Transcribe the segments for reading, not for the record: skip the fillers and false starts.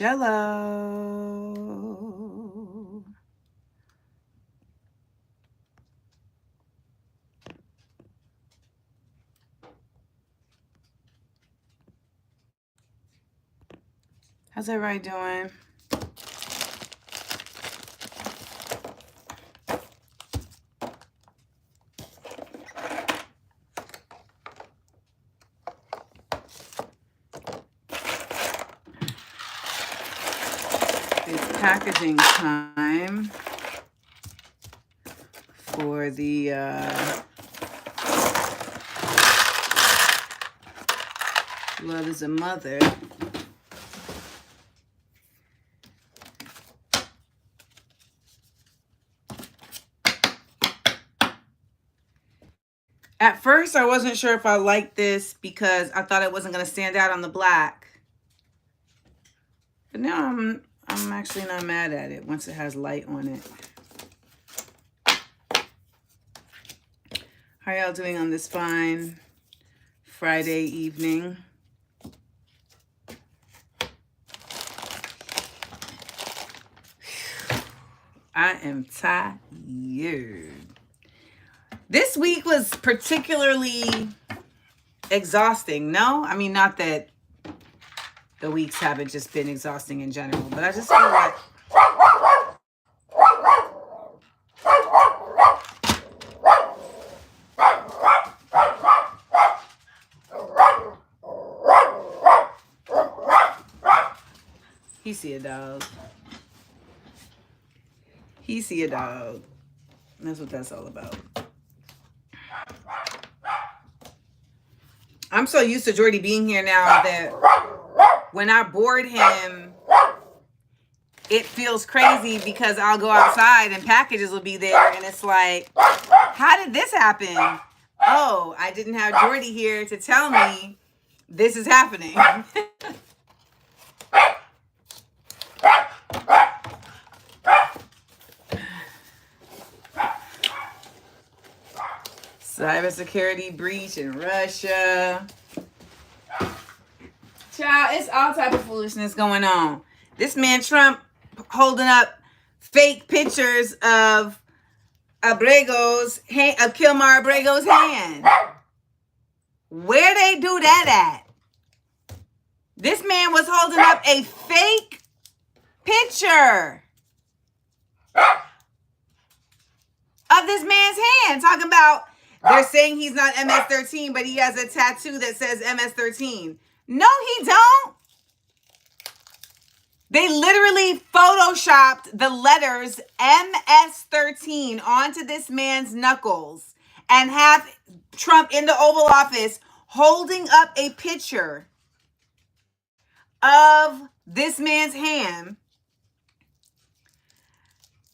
Cello. How's everybody doing? It's packaging time for the Love is a Mother. At first, I wasn't sure if I liked this because I thought it wasn't going to stand out on the black. But now I'm actually not mad at it once it has light on it. How y'all doing on this fine Friday evening? I am tired. This week was particularly exhausting. No? I mean, not that the weeks haven't just been exhausting in general, but I just feel like he see a dog. He see a dog. That's what that's all about. I'm so used to Jordy being here now that when I board him, it feels crazy because I'll go outside and packages will be there and it's like, how did this happen? Oh, I didn't have Jordy here to tell me this is happening. Cybersecurity breach in Russia. Child, it's all type of foolishness going on. This man Trump holding up fake pictures of Abrego's hand, of Kilmar Abrego's hand. Where they do that at? This man was holding up a fake picture of this man's hand, talking about they're saying he's not MS-13, but he has a tattoo that says MS-13. No, he don't. They literally photoshopped the letters MS-13 onto this man's knuckles and have Trump in the Oval Office holding up a picture of this man's hand.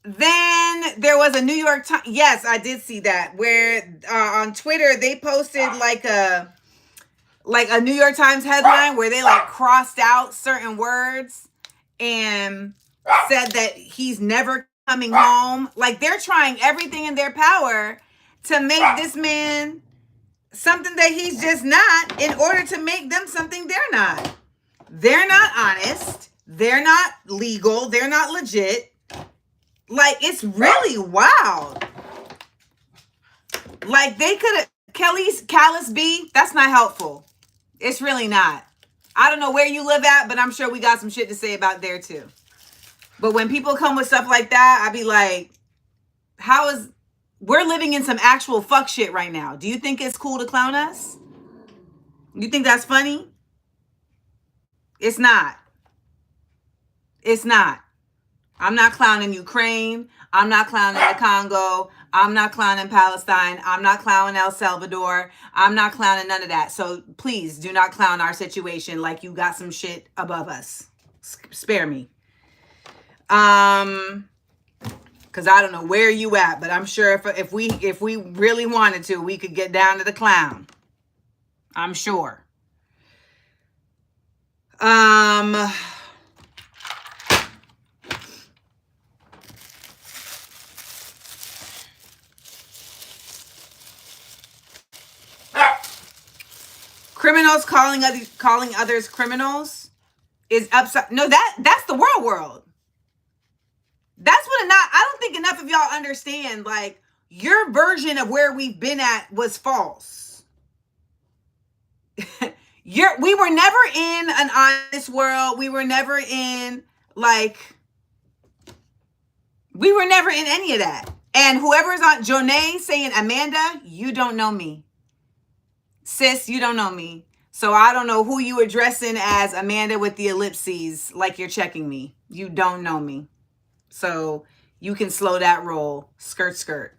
Then there was a New York Times. Yes, I did see that, where on Twitter they posted like a New York Times headline where they like crossed out certain words and said that he's never coming home. Like they're trying everything in their power to make this man something that he's just not in order to make them something they're not. They're not honest. They're not legal. They're not legit. Like, it's really wild. Like, they could have... Kelly's Callus B, that's not helpful. It's really not. I don't know where you live at, but I'm sure we got some shit to say about there, too. But when people come with stuff like that, I be like, how is... We're living in some actual fuck shit right now. Do you think it's cool to clown us? You think that's funny? It's not. It's not. I'm not clowning Ukraine. I'm not clowning the Congo. I'm not clowning Palestine. I'm not clowning El Salvador. I'm not clowning none of that. So please do not clown our situation like you got some shit above us. Spare me. Because I don't know where you at, but I'm sure if we really wanted to, we could get down to the clown. I'm sure. Criminals calling others criminals. is upside. No, that's the world. That's what not. I don't think enough of y'all understand. Like, your version of where we've been at was false. We were never in an honest world. We were never in we were never in any of that. And whoever's on Jonay saying, Amanda, you don't know me. Sis, you don't know me. So I don't know who you addressing as Amanda with the ellipses, like you're checking me. You don't know me. So you can slow that roll. Skirt, skirt.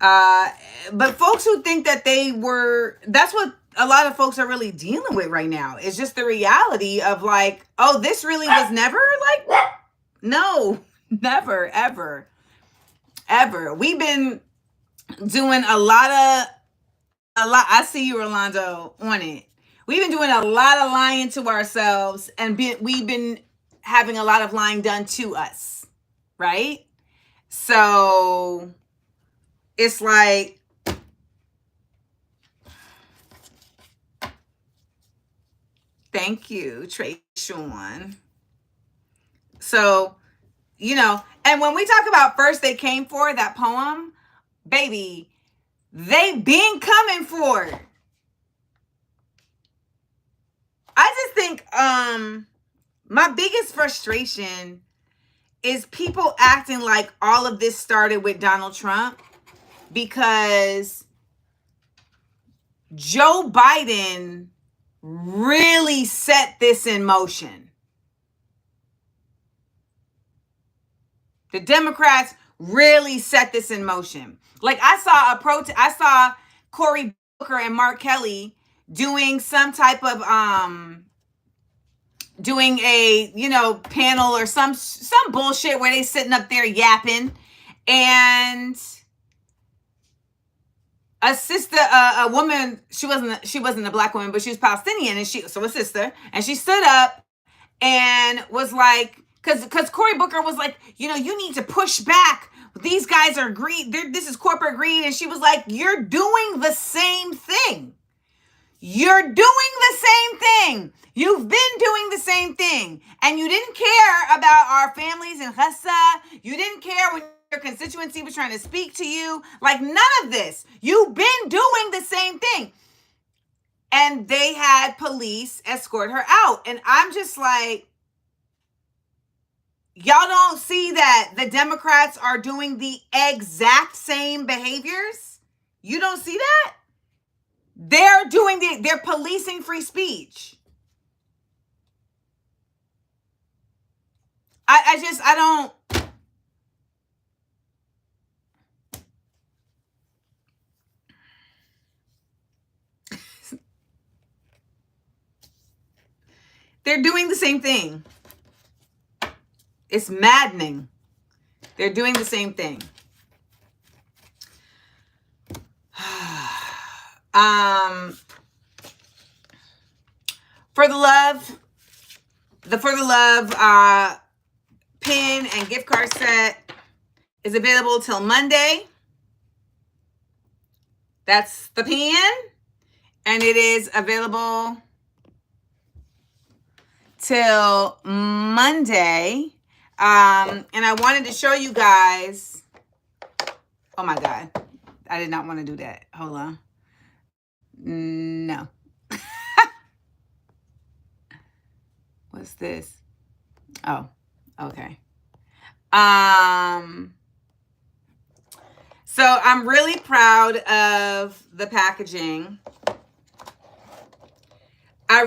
But folks who think that that's what a lot of folks are really dealing with right now. It's just the reality of like, oh, this really was never like, no, never, ever, ever. We've been doing a lot. I see you, Rolando, on it. We've been doing a lot of lying to ourselves, and we've been having a lot of lying done to us, right? So it's like, thank you, Trey Sean. So, and when we talk about First They Came For, that poem, baby, they been coming for it. I just think my biggest frustration is people acting like all of this started with Donald Trump, because Joe Biden really set this in motion. The Democrats really set this in motion. Like, I saw Cory Booker and Mark Kelly doing some type of doing a panel or some bullshit where they sitting up there yapping, and a sister, a woman, she wasn't a black woman, but she was Palestinian, and so a sister, and she stood up and was like, because Cory Booker was like, you need to push back. These guys are greed. This is corporate greed. And she was like, you're doing the same thing. You're doing the same thing. You've been doing the same thing. And you didn't care about our families in Gaza. You didn't care when your constituency was trying to speak to you. Like, none of this. You've been doing the same thing. And they had police escort her out. And I'm just like, y'all don't see that the Democrats are doing the exact same behaviors? You don't see that? They're policing free speech. I don't. They're doing the same thing. It's maddening. They're doing the same thing. For the love pin and gift card set is available till Monday. That's the pin, and it is available till Monday. And I wanted to show you guys. Oh my God. I did not want to do that. Hold on. No. What's this? Oh, okay. So I'm really proud of the packaging. I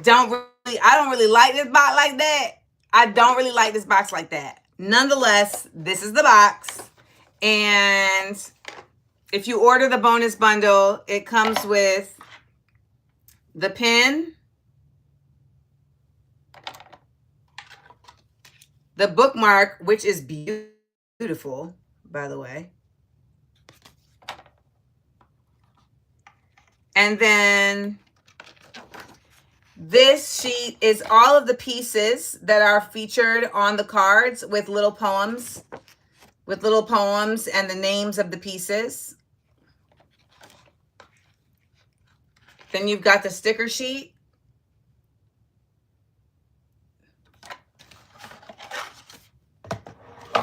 don't really like this box like that. I don't really like this box like that. Nonetheless, this is the box. And if you order the bonus bundle, it comes with the pin, the bookmark, which is beautiful, by the way. And then this sheet is all of the pieces that are featured on the cards with little poems and the names of the pieces. Then you've got the sticker sheet.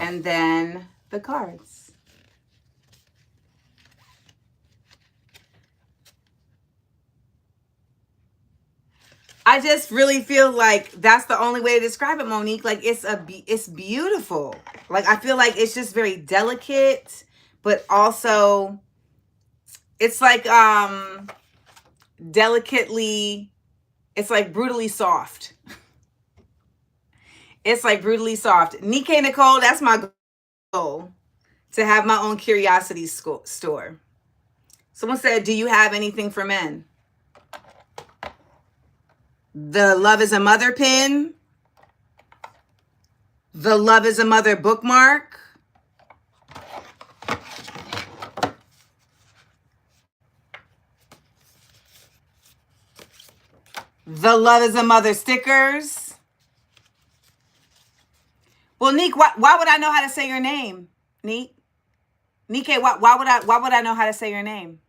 And then the cards. I just really feel like that's the only way to describe it, Monique. Like it's beautiful. Like I feel like it's just very delicate, but also it's like delicately, it's like brutally soft. It's like brutally soft. Nikkei Nicole, that's my goal, to have my own curiosity store. Someone said, do you have anything for men? The Love is a Mother pin. The Love is a Mother bookmark. The Love is a Mother stickers. Well, Neek, why would I know how to say your name? Neek? Nikkei, why would I know how to say your name?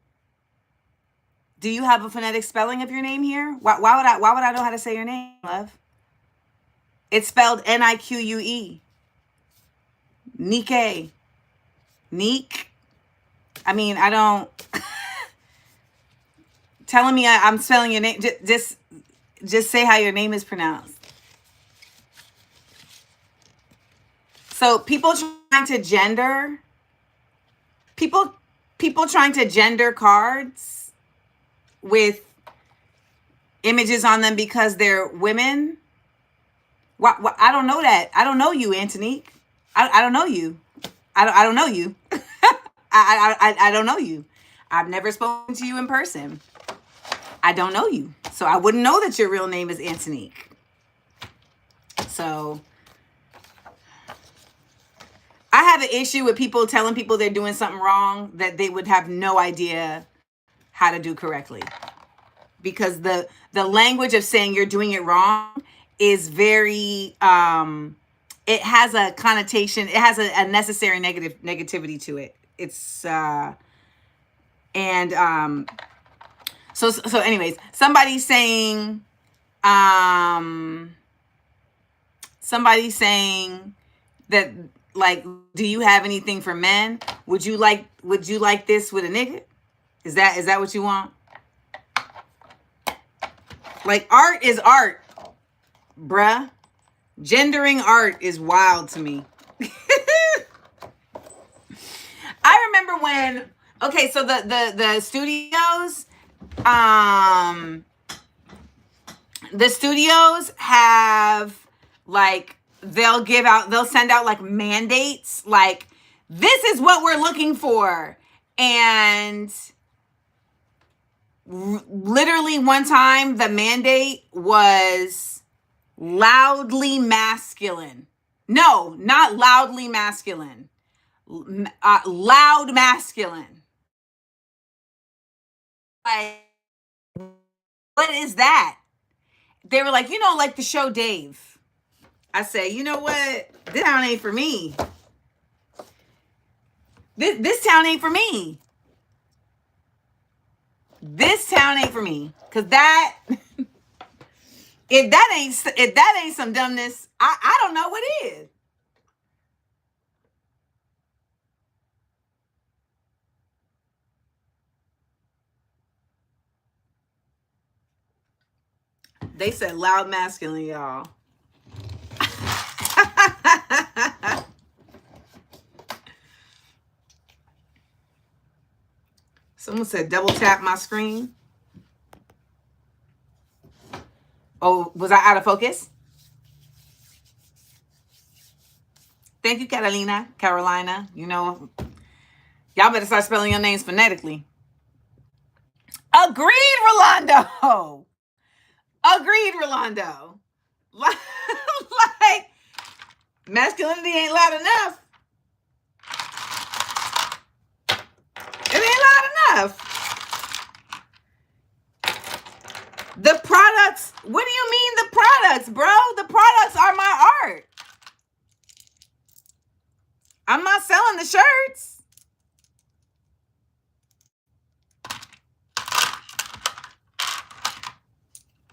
Do you have a phonetic spelling of your name here? Why would I know how to say your name, love? It's spelled Nique. Nikkei. Neek. I mean, I don't. Telling me I'm spelling your name. Just say how your name is pronounced. So people trying to gender. People trying to gender cards with images on them because they're women. What? I don't know that. I don't know you, Antonique. I don't know you. I don't know you. I don't know you. I've never spoken to you in person. I don't know you. So I wouldn't know that your real name is Antonique. So I have an issue with people telling people they're doing something wrong that they would have no idea how to do correctly. Because the language of saying you're doing it wrong is very, it has a connotation, it has a necessary negativity to it. It's, so anyways, somebody's saying that, like, do you have anything for men? Would you like this with a nigga? Is that what you want? Like, art is art, bruh. Gendering art is wild to me. I remember when, okay, so the studios, have, like, they'll send out like mandates, like, this is what we're looking for. And literally one time the mandate was loudly masculine. No, not loudly masculine. Loud masculine. Like, what is that? They were like, like the show Dave. I say, you know what? This town ain't for me. This town ain't for me. This town ain't for me. Cause that, if that ain't some dumbness, I don't know what is. They said loud masculine, y'all. Someone said double tap my screen. Oh, was I out of focus? Thank you, Carolina. Y'all better start spelling your names phonetically. Agreed, Rolando. Agreed, Rolando. Like, masculinity ain't loud enough. It ain't loud enough. The products, what do you mean the products, bro? The products are my art. I'm not selling the shirts.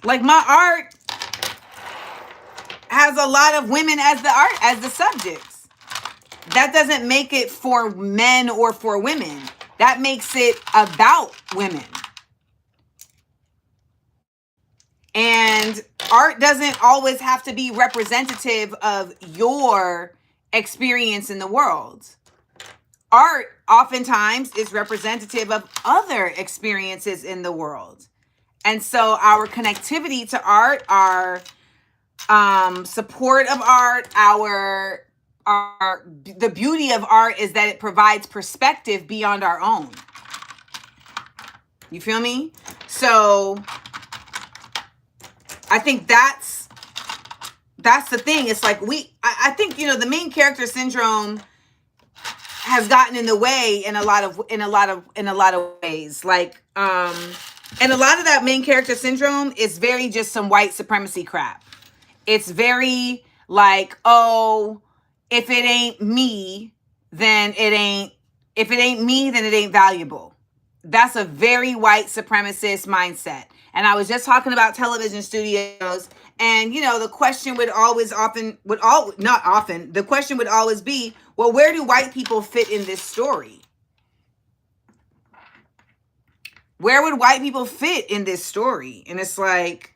Like, my art has a lot of women as the subjects. that doesn't make it for men or for women. That makes it about women. And art doesn't always have to be representative of your experience in the world. Art oftentimes is representative of other experiences in the world. And so our connectivity to art, our support of art, the beauty of art is that it provides perspective beyond our own. You feel me? So I think that's the thing. It's like I think, the main character syndrome has gotten in the way in a lot of ways. Like, and a lot of that main character syndrome is very just some white supremacy crap. It's very like, oh, if it ain't me, then it ain't. If it ain't me, then it ain't valuable. That's a very white supremacist mindset. And I was just talking about television studios, and the question would always the question would always be, well, where do white people fit in this story? Where would white people fit in this story? And it's like,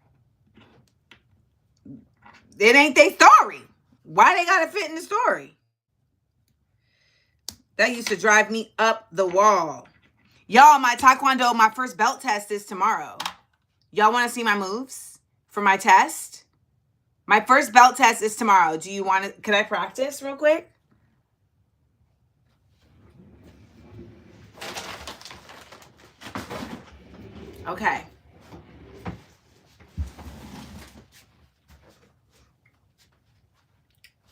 it ain't their story. Why they gotta fit in the story? That used to drive me up the wall. Y'all, my Taekwondo, my first belt test is tomorrow. Y'all want to see my moves for my test? My first belt test is tomorrow. Do you want to, can I practice real quick? Okay.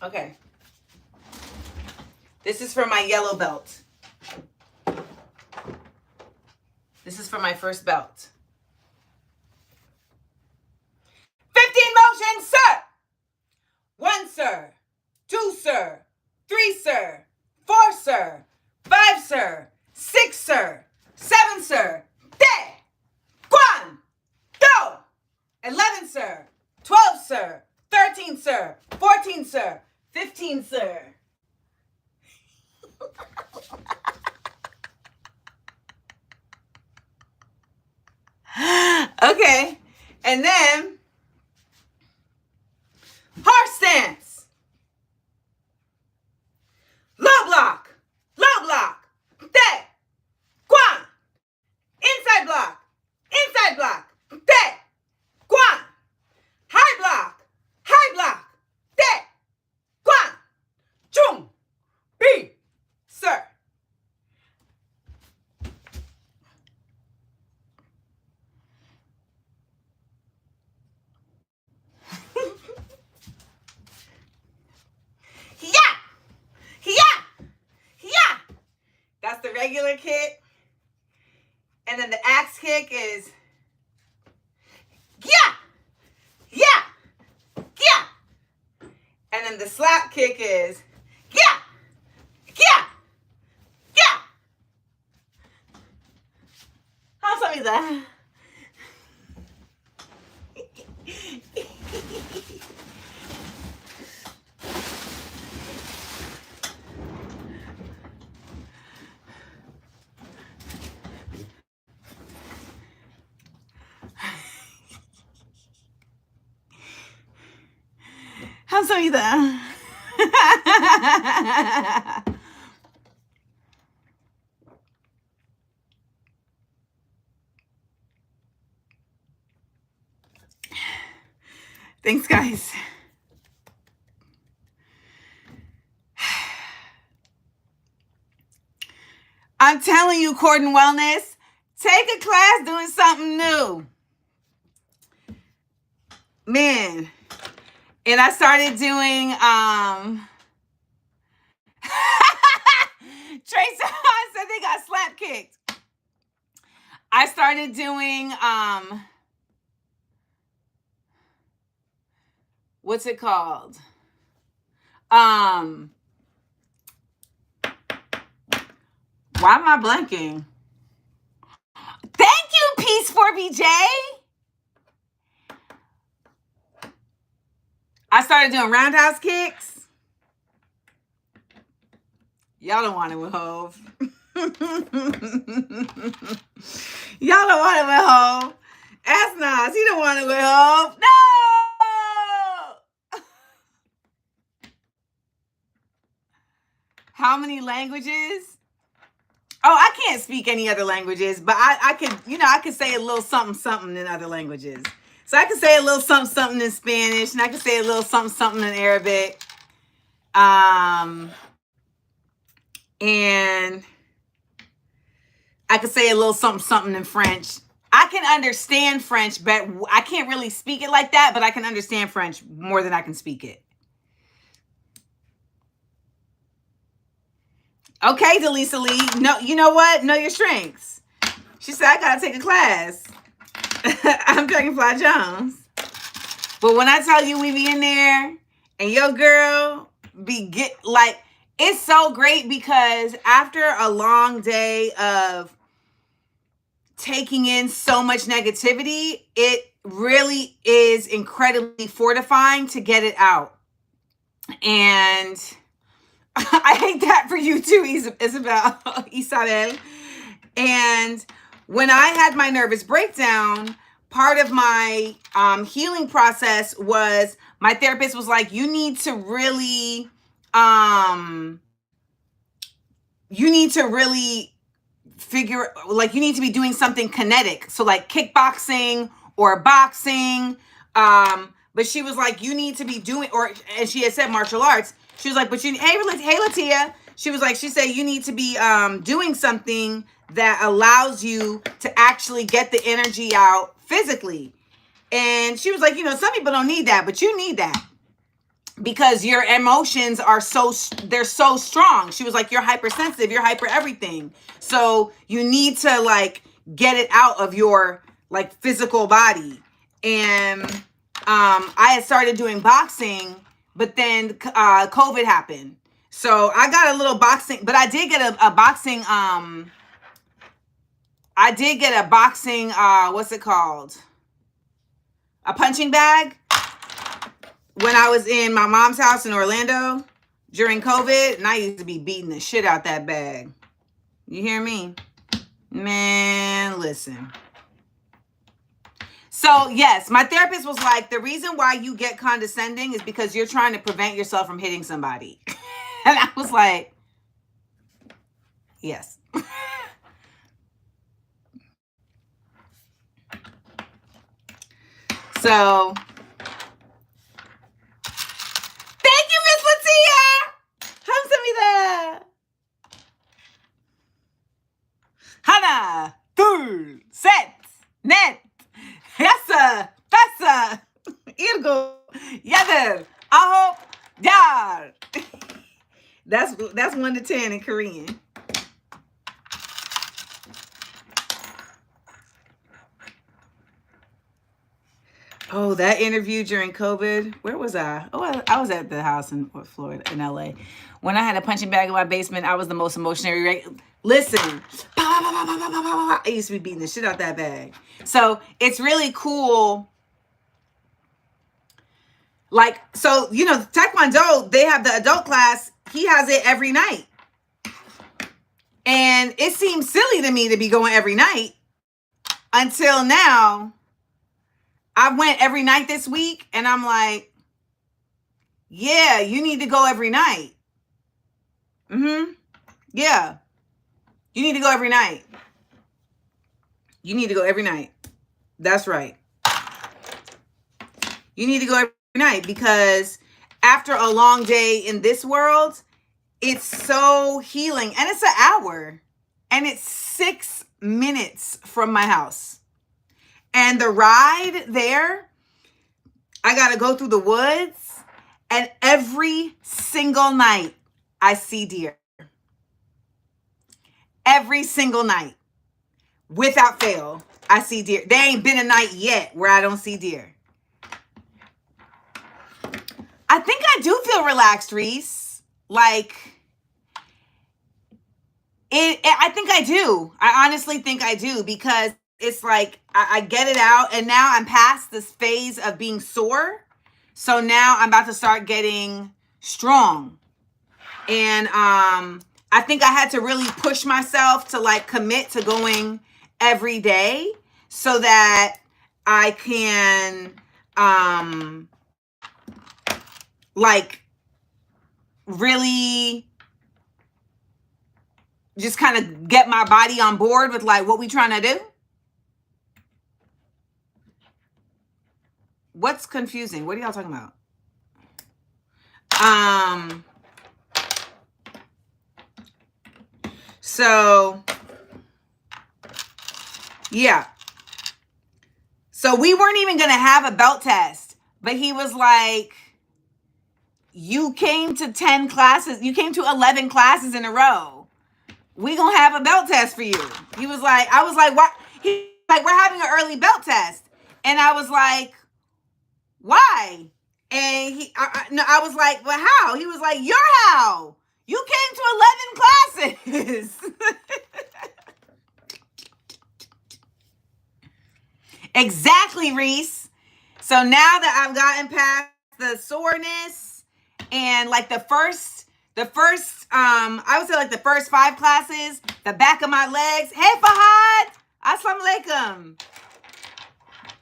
Okay. This is for my yellow belt. This is for my first belt. 15 motions, sir. 1, sir. 2, sir. 3, sir. 4, sir. 5, sir. 6, sir. 7, sir. 10. 1, 2. 11, sir. 12, sir. 13, sir. 14, sir. 15, sir. Okay. And then horse stance. Low block. Low block. Te. Quan. Inside block. Inside block. Te. Quan. High block. High block. Te. Quan. Chung. B. Sir. That's the regular kick. And then the axe kick is yeah, yeah, yeah. And then the slap kick is yeah, yeah, yeah. How funny is that? 감사합니다. Thanks, guys. I'm telling you, Cordon Wellness, take a class doing something new. Man. And I started doing Tracy said they got slap kicked. I started doing what's it called? Why am I blanking? Thank you, Peace 4BJ. I started doing roundhouse kicks. Y'all don't want it with Hove. Y'all don't want it with Hove. Ask Nas. He don't want it with Hove. No! How many languages? Oh, I can't speak any other languages, but I could, I could say a little something, something in other languages. So I could say a little something, something in Spanish, and I could say a little something, something in Arabic. And I could say a little something, something in French. I can understand French, but I can't really speak it like that, but I can understand French more than I can speak it. Okay, Delisa Lee. No, you know what? Know your strengths. She said, I gotta take a class. I'm Dragonfly Jones. But when I tell you we be in there and your girl it's so great because after a long day of taking in so much negativity, it really is incredibly fortifying to get it out. And I hate that for you too, Isabel. And when I had my nervous breakdown, part of my healing process was my therapist was like, you need to really figure, like, you need to be doing something kinetic. So like kickboxing or boxing. But she was like, you need to be doing, and she had said martial arts. She was like, but hey, Latia. She was like, she said, you need to be doing something that allows you to actually get the energy out physically. And she was like, some people don't need that, but you need that because your emotions they're so strong. She was like, you're hypersensitive, you're hyper everything. So you need to like get it out of your like physical body. And I had started doing boxing, but then COVID happened. So I got a little boxing, but I did get a boxing, what's it called? A punching bag when I was in my mom's house in Orlando during COVID. And I used to be beating the shit out that bag. You hear me? Man, listen. So yes, my therapist was like, the reason why you get condescending is because you're trying to prevent yourself from hitting somebody. And I was like, yes. So, thank you, Miss Latia. 감사합니다. 하나, 둘, 셋, 넷, 여섯, 다섯, 일곱, 여덟, 아홉, 열. That's 1 to 10 in Korean. Oh, that interview during COVID. Where was I? Oh, I was at the house in Florida, in LA. When I had a punching bag in my basement, I was the most emotionary. Listen, I used to be beating the shit out that bag. So it's really cool. Like, so, Taekwondo, they have the adult class. He has it every night. And it seems silly to me to be going every night until now. I went every night this week and I'm like, yeah, you need to go every night. Yeah. You need to go every night. You need to go every night. That's right. You need to go every night because after a long day in this world, it's so healing. And it's an hour. And it's 6 minutes from my house. And the ride there, I got to go through the woods. And every single night, I see deer. Every single night. Without fail, I see deer. There ain't been a night yet where I don't see deer. I think I do feel relaxed, Reese. Like, I think I do. I honestly think I do because it's like I get it out and now I'm past this phase of being sore. So now I'm about to start getting strong. And I think I had to really push myself to like commit to going every day so that I can like really just kind of get my body on board with like what we trying to do. What's confusing? What are y'all talking about? So yeah. So we weren't even going to have a belt test, but he was like, you came to 10 classes, you came to 11 classes in a row. We gonna have a belt test for you. He was like, I was like, what? He like, we're having an early belt test. And I was like, why? And I was like, well, how? He was like, you're how? You came to 11 classes. Exactly, Reese. So now that I've gotten past the soreness and like the first, I would say like the first 5 classes, the back of my legs. Hey, Fahad. Assalamu alaikum.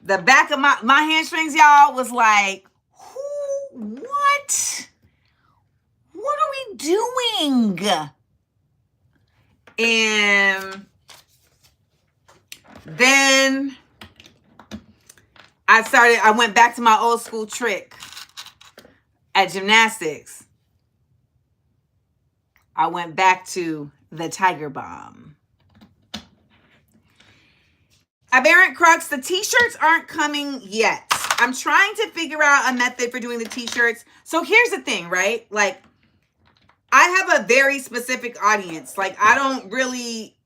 The back of my hamstrings, y'all, was like, what? What are we doing? And then I went back to my old school trick at gymnastics. I went back to the Tiger Bomb. Aberrant Crux, the t-shirts aren't coming yet. I'm trying to figure out a method for doing the t-shirts. So here's the thing, right? Like, I have a very specific audience. Like, I don't really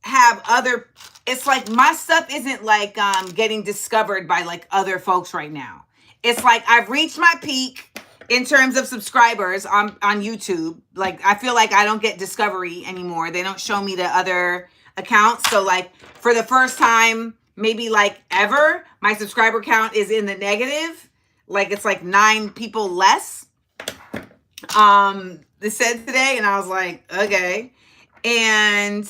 have other, it's like my stuff isn't like getting discovered by like other folks right now. It's like I've reached my peak in terms of subscribers on YouTube. Like, I feel like I don't get discovery anymore. They don't show me the other accounts. So like for the first time, maybe like ever, my subscriber count is in the negative. Like it's like 9 people less. They said today, and I was like, okay. And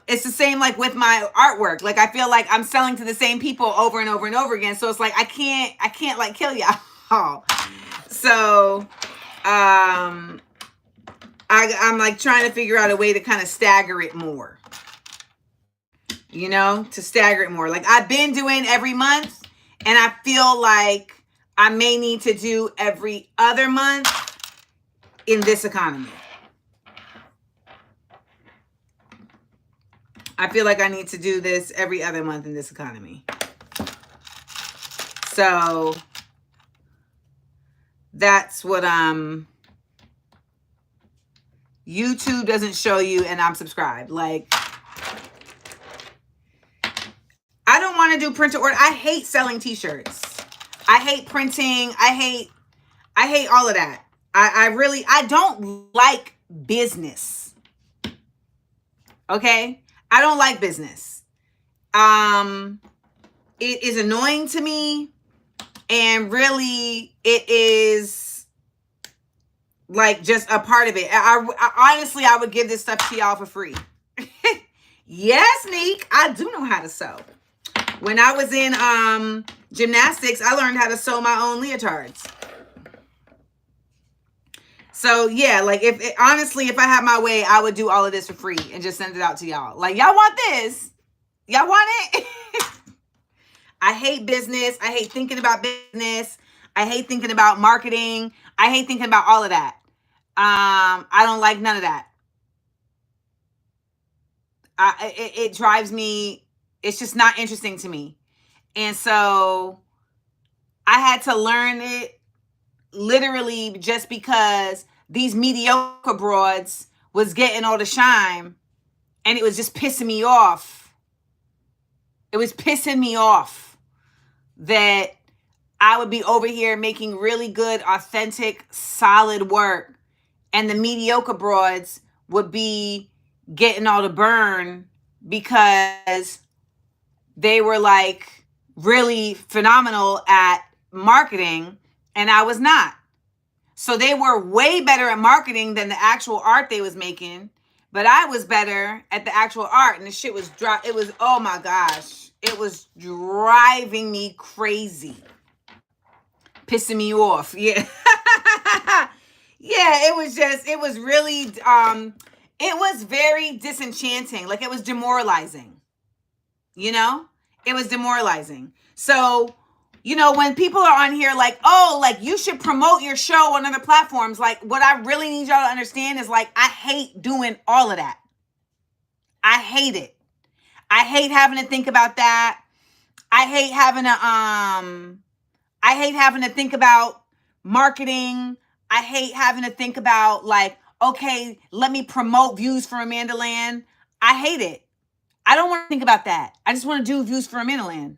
it's the same like with my artwork. Like I feel like I'm selling to the same people over and over and over again. So it's like I can't like kill y'all. So I'm like trying to figure out a way to kind of stagger it more. You know, to stagger it more. Like I've been doing every month, and I feel like I may need to do every other month in this economy. I feel like I need to do this every other month in this economy. So that's what YouTube doesn't show you, and I'm subscribed. Like, I don't want to do print to order. I hate selling t-shirts. I hate printing. I hate all of that. I don't like business. Okay? I don't like business. It is annoying to me, and really it is like just a part of it. I honestly, I would give this stuff to y'all for free. Yes, Neek, I do know how to sew. When I was in gymnastics, I learned how to sew my own leotards. So yeah, like honestly, if I had my way, I would do all of this for free and just send it out to y'all. Like, y'all want this? Y'all want it? I hate business. I hate thinking about business. I hate thinking about marketing. I hate thinking about all of that. I don't like none of that. It drives me. It's just not interesting to me. And so I had to learn it literally just because these mediocre broads was getting all the shine, and it was just pissing me off. It was pissing me off that I would be over here making really good, authentic, solid work, and the mediocre broads would be getting all the burn because they were like really phenomenal at marketing, and I was not. So they were way better at marketing than the actual art they was making. But I was better at the actual art, and the shit was it was, oh my gosh. It was driving me crazy. Pissing me off. Yeah. Yeah, it was really it was very disenchanting. Like, it was demoralizing. You know? It was demoralizing. So, when people are on here like, oh, like, you should promote your show on other platforms, like, what I really need y'all to understand is, like, I hate doing all of that. I hate it. I hate having to think about that. I hate having to think about marketing. I hate having to think about, like, okay, let me promote views for Amanda Land. I hate it. I don't want to think about that. I just want to do views for Amanda Land.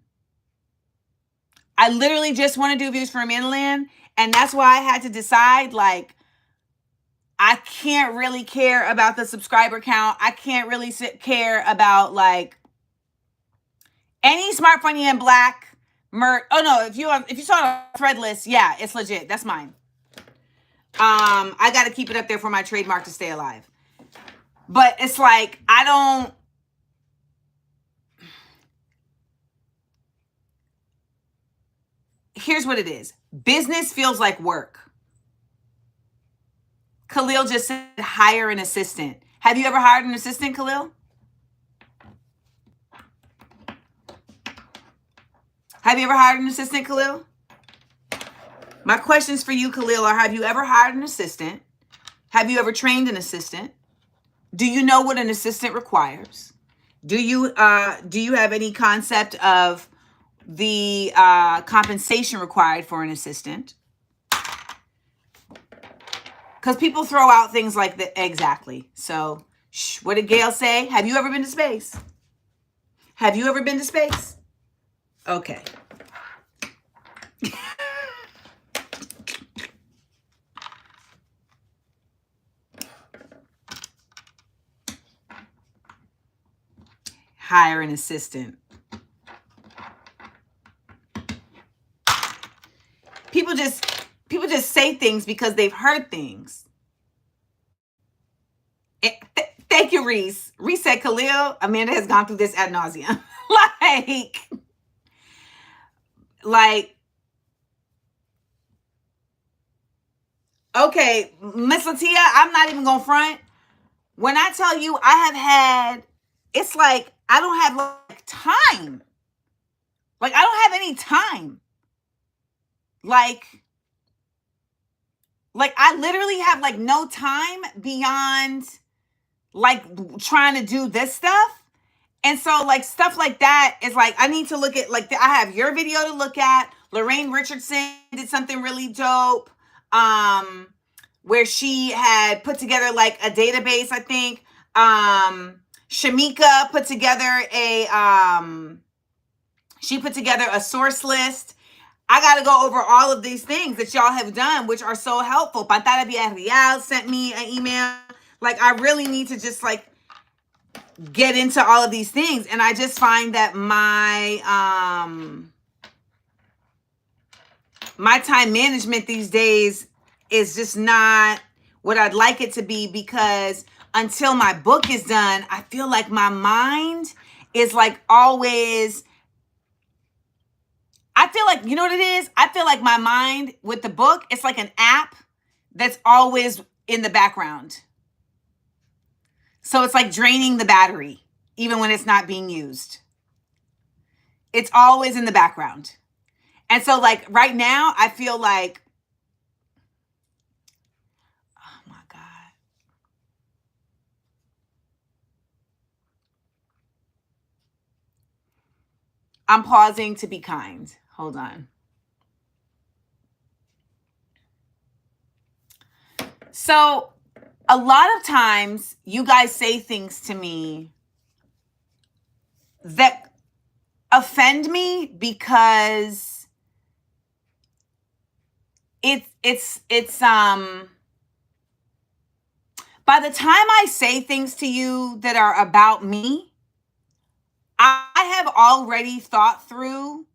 I literally just want to do views for Amanda Land. And that's why I had to decide, like, I can't really care about the subscriber count. I can't really care about, like, any Smart, Funny, and Black merch. Oh no, if you saw it on Threadless, yeah, it's legit. That's mine. I got to keep it up there for my trademark to stay alive. But it's like, here's what it is. Business feels like work. Khalil just said hire an assistant. Have you ever hired an assistant, Khalil? Have you ever hired an assistant, Khalil? My questions for you, Khalil, are: have you ever hired an assistant? Have you ever trained an assistant? Do you know what an assistant requires? Do you have any concept of the compensation required for an assistant? Because people throw out things like that. Exactly. So, what did Gail say? Have you ever been to space? Have you ever been to space? Okay. Hire an assistant. People just say things because they've heard things. Thank you, Reese. Reese said, Khalil, Amanda has gone through this ad nauseum. like, okay, Miss Latia, I'm not even gonna front. When I tell you I have had, it's like, I don't have, like, time. Like, I don't have any time. Like I literally have, like, no time beyond, like, trying to do this stuff. And so, like, stuff like that is like, I need to look at, like, I have your video to look at. Lorraine Richardson did something really dope, where she had put together, like, a database, I think. Shamika put together she put together a source list. I got to go over all of these things that y'all have done, which are so helpful. Pantalla Villarreal sent me an email. Like, I really need to just, like, get into all of these things. And I just find that my time management these days is just not what I'd like it to be, because until my book is done, I feel like my mind is, like, always, I feel like, you know what it is? I feel like my mind with the book, it's like an app that's always in the background. So it's like draining the battery, even when it's not being used. It's always in the background. And so, like, right now, I feel like, oh my God. I'm pausing to be kind. Hold on. So, a lot of times you guys say things to me that offend me because it's by the time I say things to you that are about me, I have already thought through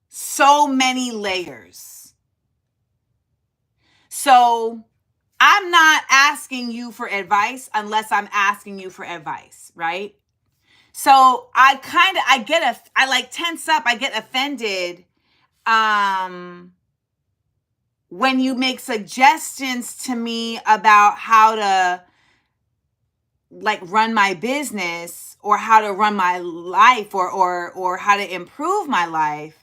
so many layers. So I'm not asking you for advice unless I'm asking you for advice, right? So I like tense up, I get offended when you make suggestions to me about how to like run my business or how to run my life or how to improve my life,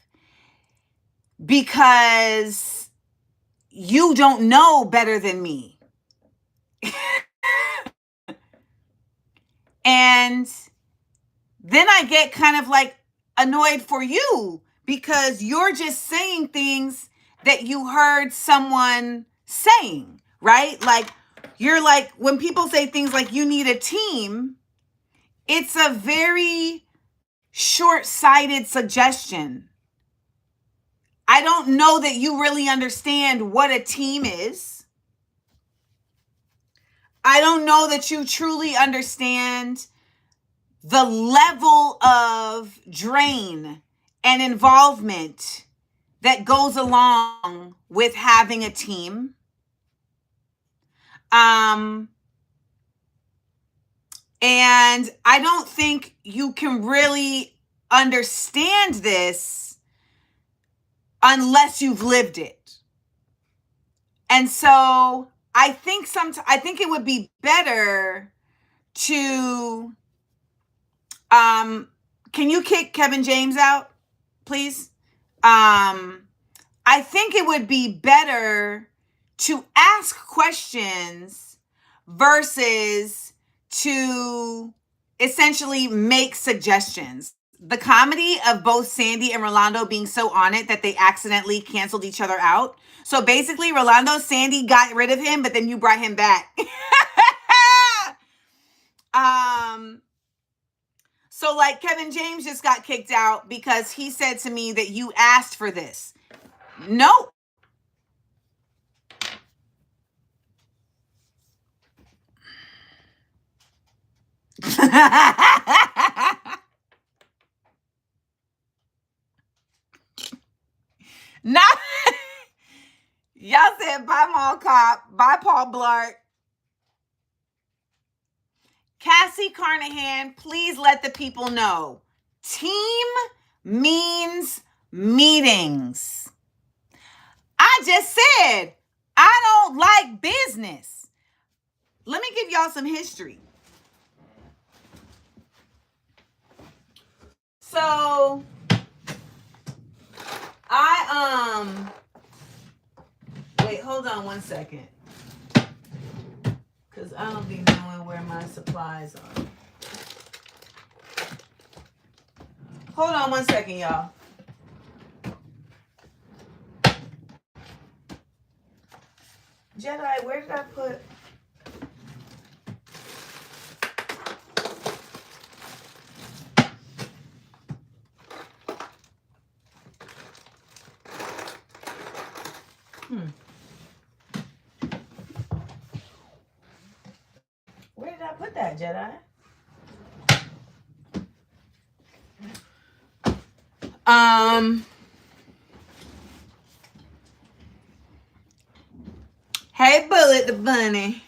because you don't know better than me. And then I get kind of like annoyed for you because you're just saying things that you heard someone saying, right? Like, you're like, when people say things like you need a team, it's a very short-sighted suggestion. I don't know that you really understand what a team is. I don't know that you truly understand the level of drain and involvement that goes along with having a team. And I don't think you can really understand this unless you've lived it. And so I think it would be better to can you kick Kevin James out, please? I think it would be better to ask questions versus to essentially make suggestions. The comedy of both Sandy and Rolando being so on it that they accidentally canceled each other out. So basically, Sandy got rid of him, but then you brought him back. So like Kevin James just got kicked out because he said to me that you asked for this. Nope. Not y'all said bye Mall Cop, bye Paul Blart. Cassie Carnahan, please let the people know. Team means meetings. I just said I don't like business. Let me give y'all some history. So wait, hold on one second. Because I don't be knowing where my supplies are. Hold on one second, y'all. Jedi, where did I put... Where did I put that, Jedi? Hey, Bullet the Bunny.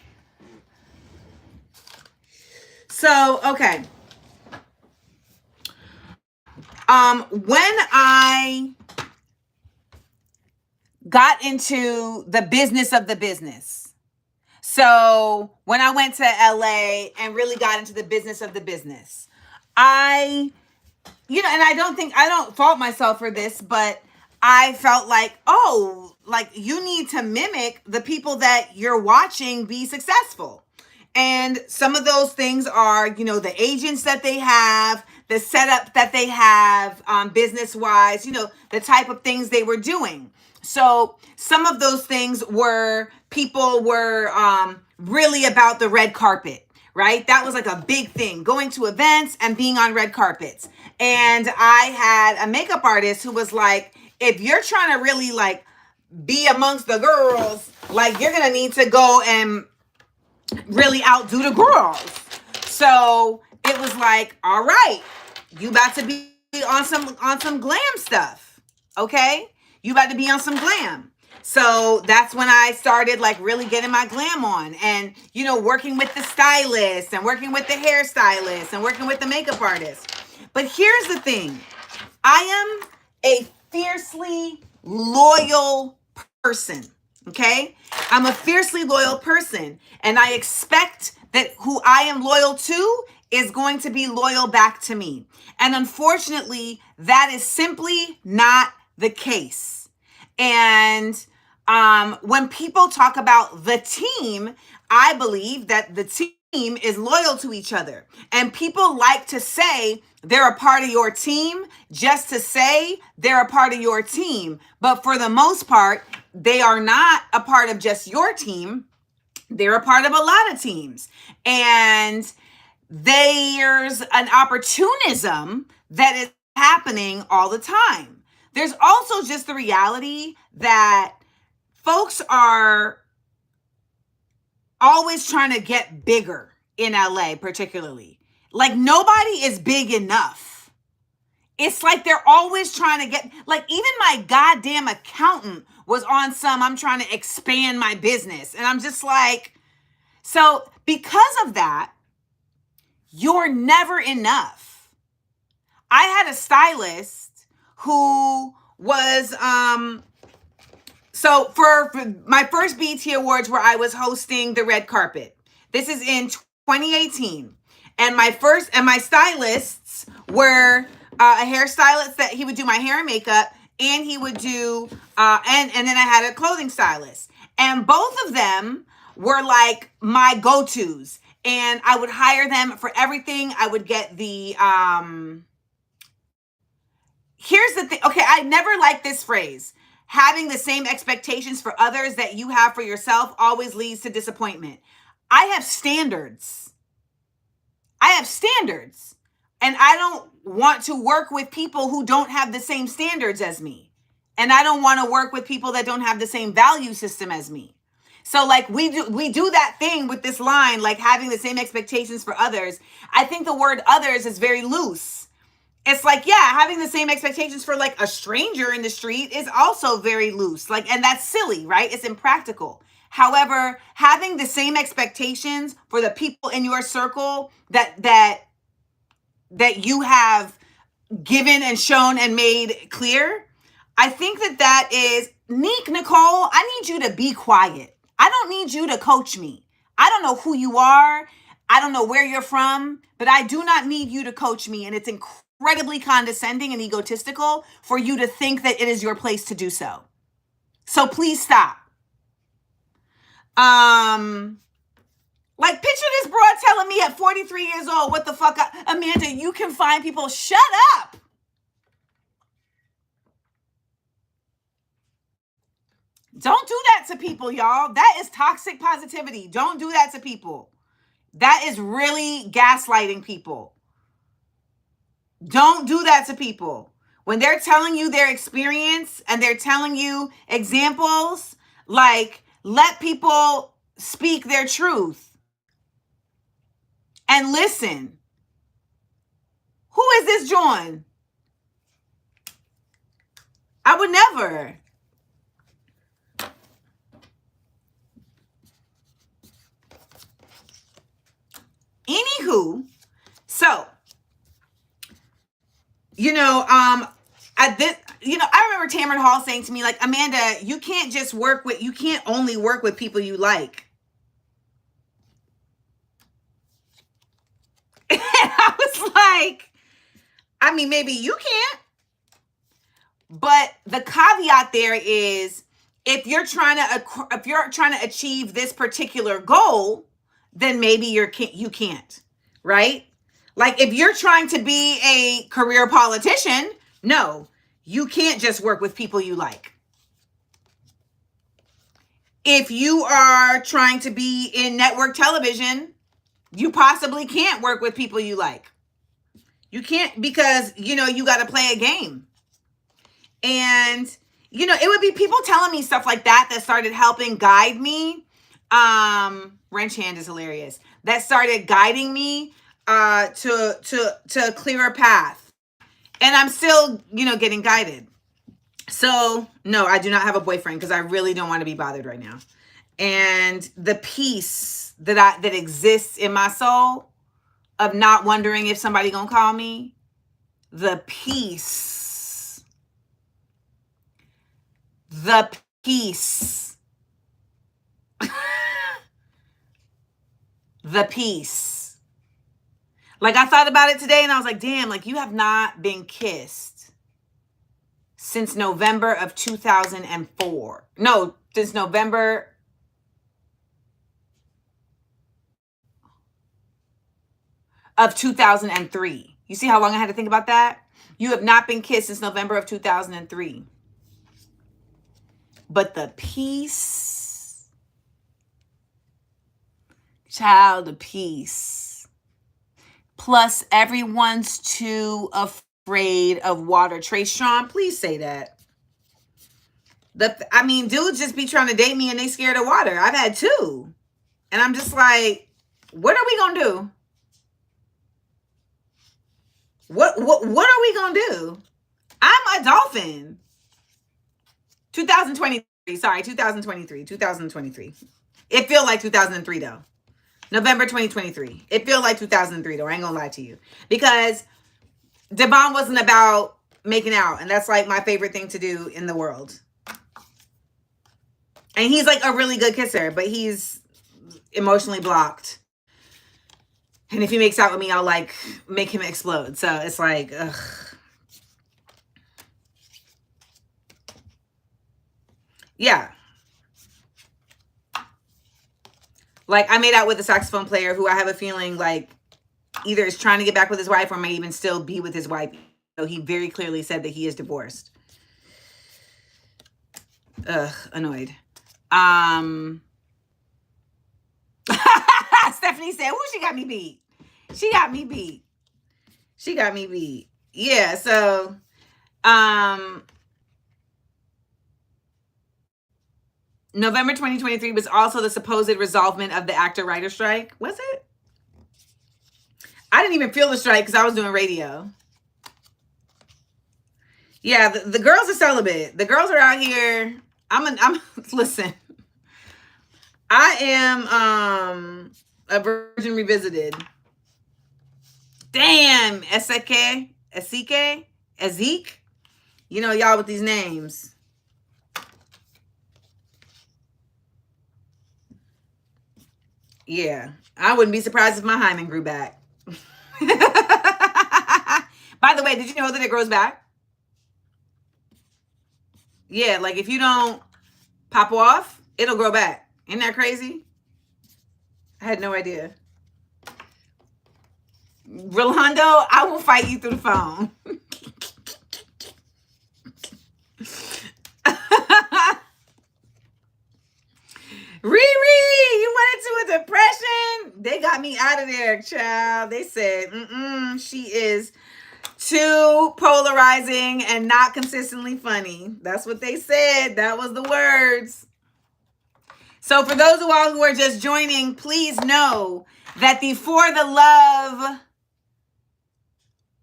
So, okay. When I got into the business of the business, so when I went to LA and really got into the business of the business, and I don't fault myself for this, but I felt like, like you need to mimic the people that you're watching be successful. And some of those things are, the agents that they have, the setup that they have, business-wise, the type of things they were doing. So some of those things people were really about the red carpet, right? That was like a big thing, going to events and being on red carpets. And I had a makeup artist who was like, if you're trying to really like be amongst the girls, like you're going to need to go and really outdo the girls. So it was like, all right, you about to be on some glam stuff. Okay. You about to be on some glam. So that's when I started like really getting my glam on and, working with the stylist and working with the hairstylist and working with the makeup artist. But here's the thing. I am a fiercely loyal person. Okay? I'm a fiercely loyal person, and I expect that who I am loyal to is going to be loyal back to me. And unfortunately, that is simply not the case. And when people talk about the team, I believe that the team is loyal to each other. And people like to say they're a part of your team just to say they're a part of your team. But for the most part, they are not a part of just your team. They're a part of a lot of teams. And there's an opportunism that is happening all the time. There's also just the reality that folks are always trying to get bigger in LA, particularly. Like, nobody is big enough. It's like they're always trying to get, like, even my goddamn accountant was on some, I'm trying to expand my business. And I'm just like, so because of that, you're never enough. I had a stylist who was, so for my first BET Awards where I was hosting the red carpet, this is in 2018. And my stylists were a hairstylist that he would do my hair and makeup, and he would do, and then I had a clothing stylist. And both of them were like my go-tos. And I would hire them for everything. I would get the, here's the thing. Okay, I never liked this phrase. Having the same expectations for others that you have for yourself always leads to disappointment. I have standards. And I don't want to work with people who don't have the same standards as me. And I don't want to work with people that don't have the same value system as me. So like we do that thing with this line, like having the same expectations for others. I think the word others is very loose. It's like, yeah, having the same expectations for like a stranger in the street is also very loose. Like, and that's silly, right? It's impractical. However, having the same expectations for the people in your circle that you have given and shown and made clear, I think that is, Nicole, I need you to be quiet. I don't need you to coach me. I don't know who you are. I don't know where you're from, but I do not need you to coach me. And it's incredibly condescending and egotistical for you to think that it is your place to do so. So please stop. Like, picture this broad telling me at 43 years old, what the fuck, Amanda, you can find people. Shut up. Don't do that to people, y'all. That is toxic positivity. Don't do that to people. That is really gaslighting people. Don't do that to people. When they're telling you their experience and they're telling you examples, like, let people speak their truth. And listen. Who is this John? I would never. Anywho, so, I remember Tamron Hall saying to me, like, Amanda, you can't only work with people you like. And I was like, I mean, maybe you can't. But the caveat there is, if you're trying to achieve this particular goal, then maybe you can't, right? Like, if you're trying to be a career politician, no, you can't just work with people you like. If you are trying to be in network television, you possibly can't work with people you like. You can't, because, you got to play a game. And, it would be people telling me stuff like that started helping guide me. Wrench hand is hilarious. That started guiding me to a clearer path. And I'm still, getting guided. So, no, I do not have a boyfriend because I really don't want to be bothered right now. And the peace that exists in my soul of not wondering if somebody gonna call me, the peace, the peace, the peace. Like, I thought about it today and I was like, damn, like, you have not been kissed since November of 2004. No, since November of 2003. You see how long I had to think about that? You have not been kissed since November of 2003. But the peace, child, of peace. Plus, everyone's too afraid of water. Trey Sean, please say that. Dudes just be trying to date me and they scared of water. I've had two. And I'm just like, what are we going to do? What are we going to do? I'm a dolphin. 2023. Sorry, 2023. 2023. It feel like 2003 though. November 2023. It feel like 2003 though. I ain't gonna lie to you. Because Devon wasn't about making out. And that's like my favorite thing to do in the world. And he's like a really good kisser, but he's emotionally blocked. And if he makes out with me, I'll like make him explode. So it's like, ugh. Yeah. Like, I made out with a saxophone player who I have a feeling like either is trying to get back with his wife or may even still be with his wife. So he very clearly said that he is divorced. Ugh, annoyed. Stephanie said, "Oh, she got me beat. She got me beat. She got me beat." Yeah, so November 2023 was also the supposed resolvement of the actor-writer strike. Was it? I didn't even feel the strike because I was doing radio. Yeah, the girls are celibate. The girls are out here. I'm listen. I am a virgin revisited. Damn, Eseke, Ezek. You know, y'all with these names. Yeah, I wouldn't be surprised if my hymen grew back. By the way, did you know that it grows back? Yeah, like if you don't pop off, it'll grow back. Isn't that crazy? I had no idea. Rolando, I will fight you through the phone. Riri, you went into a depression? They got me out of there, child. They said, she is too polarizing and not consistently funny. That's what they said. That was the words. So for those of y'all who are just joining, please know that the For the Love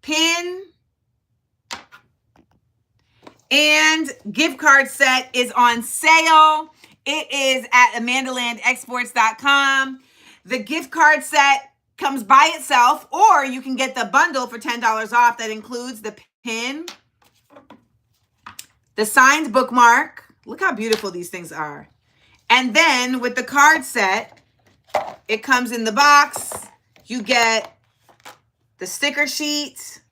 pin and gift card set is on sale. It is at amandalandexports.com. The gift card set comes by itself, or you can get the bundle for $10 off that includes the pin, the signed bookmark. Look how beautiful these things are. And then with the card set, it comes in the box. You get the sticker sheet.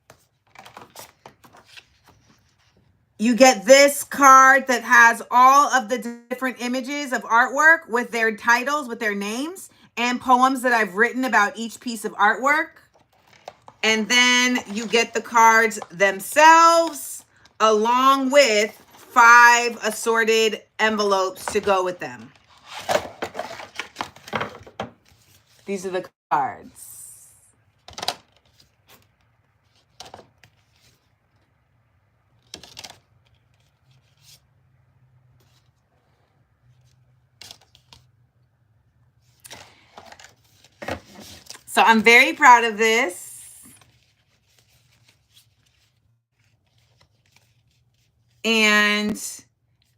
You get this card that has all of the different images of artwork with their titles, with their names, and poems that I've written about each piece of artwork. And then you get the cards themselves, along with 5 assorted envelopes to go with them. These are the cards. So I'm very proud of this. And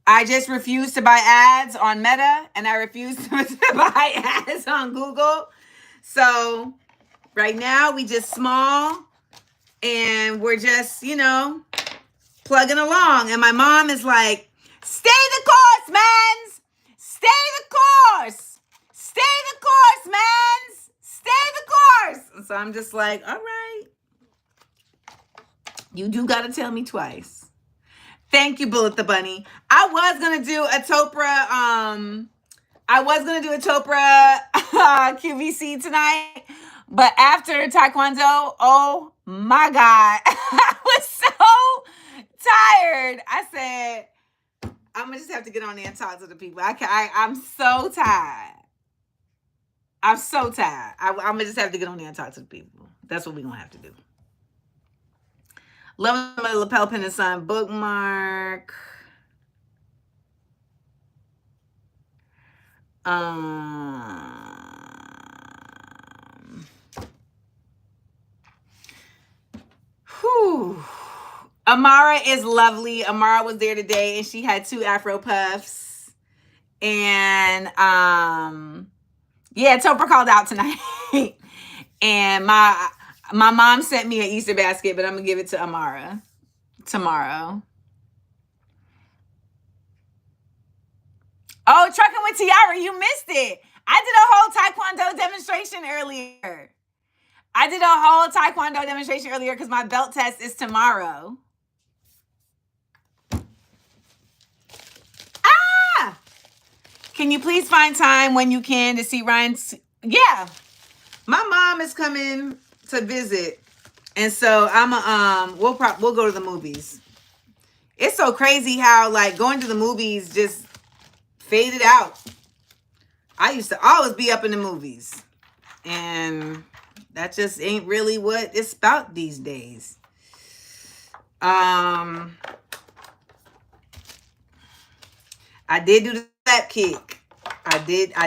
I just refuse to buy ads on Meta, and I refuse to buy ads on Google. So right now we just small, and we're just, plugging along. And my mom is like, stay the course, mans. Stay the course. Stay the course, mans. Stay the course. And so I'm just like, all right. You do got to tell me twice. Thank you, Bullet the Bunny. I was going to do a Topra QVC tonight, but after Taekwondo, oh my God, I was so tired. I said, I'm going to just have to get on there and talk to the people. I'm so tired. I'm so tired. I'm going to just have to get on there and talk to the people. That's what we're going to have to do. Love my lapel pin and sign bookmark. Whew. Amara is lovely. Amara was there today, and she had 2 Afro puffs. And yeah, Topher called out tonight. And my mom sent me an Easter basket, but I'm gonna give it to Amara tomorrow. Oh, trucking with Tiara, you missed it. I did a whole Taekwondo demonstration earlier. Because my belt test is tomorrow. Ah! Can you please find time when you can to see Ryan's? Yeah. My mom is coming to visit. And so we'll go to the movies. It's so crazy how like going to the movies just faded out. I used to always be up in the movies. And that just ain't really what it's about these days. I did do the slap kick. I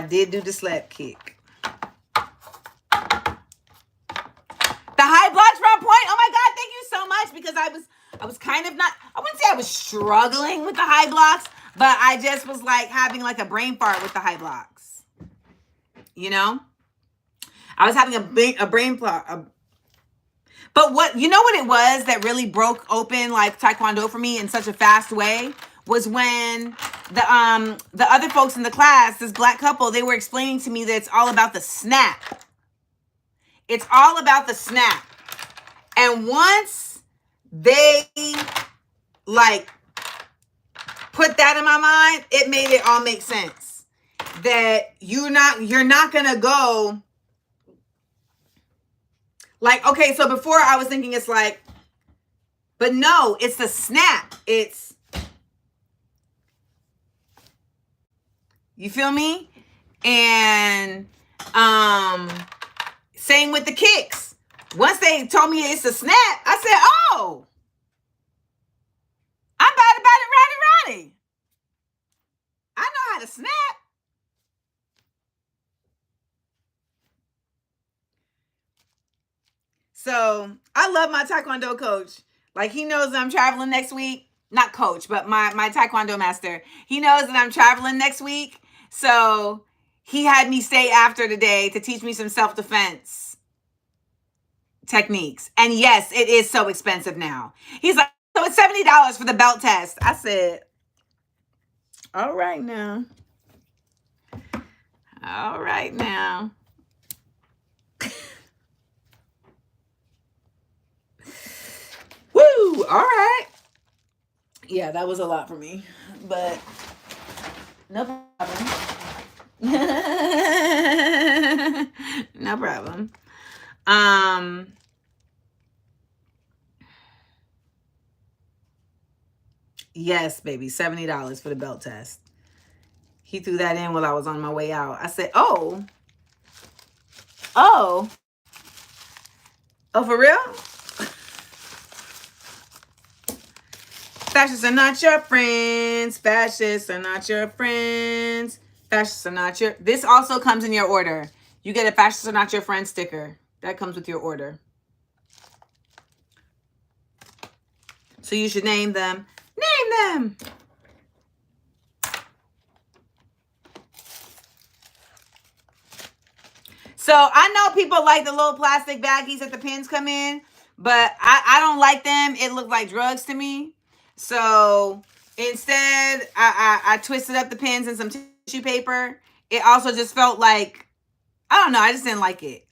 did do the slap kick. The high blocks from point. Oh my God, thank you so much, because I was kind of not, I wouldn't say I was struggling with the high blocks, but I just was like having like a brain fart with the high blocks. I was having a brain fart. But what it was that really broke open like Taekwondo for me in such a fast way was when the other folks in the class, this black couple, they were explaining to me that it's all about the snap. It's all about the snap. And once they like put that in my mind, it made it all make sense. That you're not gonna go like, okay, so before I was thinking it's like, but no, it's the snap. It's, you feel me? And same with the kicks. Once they told me it's a snap, I said, oh, I'm about it, Rowdy. I know how to snap. So I love my Taekwondo coach. Like, he knows that I'm traveling next week. Not coach, but my Taekwondo master. He knows that I'm traveling next week. So he had me stay after today to teach me some self-defense techniques. And yes, it is so expensive now. He's like, so it's $70 for the belt test. I said, all right now. All right now. Woo! All right. Yeah, that was a lot for me. But no problem. No problem. Yes, baby, $70 for the belt test. He threw that in while I was on my way out. I said, oh, for real? Fascists are not your friends. Fascists are not your friends. Fascists are not your... This also comes in your order. You get a fascists are not your friends sticker. That comes with your order. So you should name them. Name them. So I know people like the little plastic baggies that the pins come in, but I don't like them. It looked like drugs to me. So instead, I twisted up the pins in some tissue paper. It also just felt like, I don't know, I just didn't like it.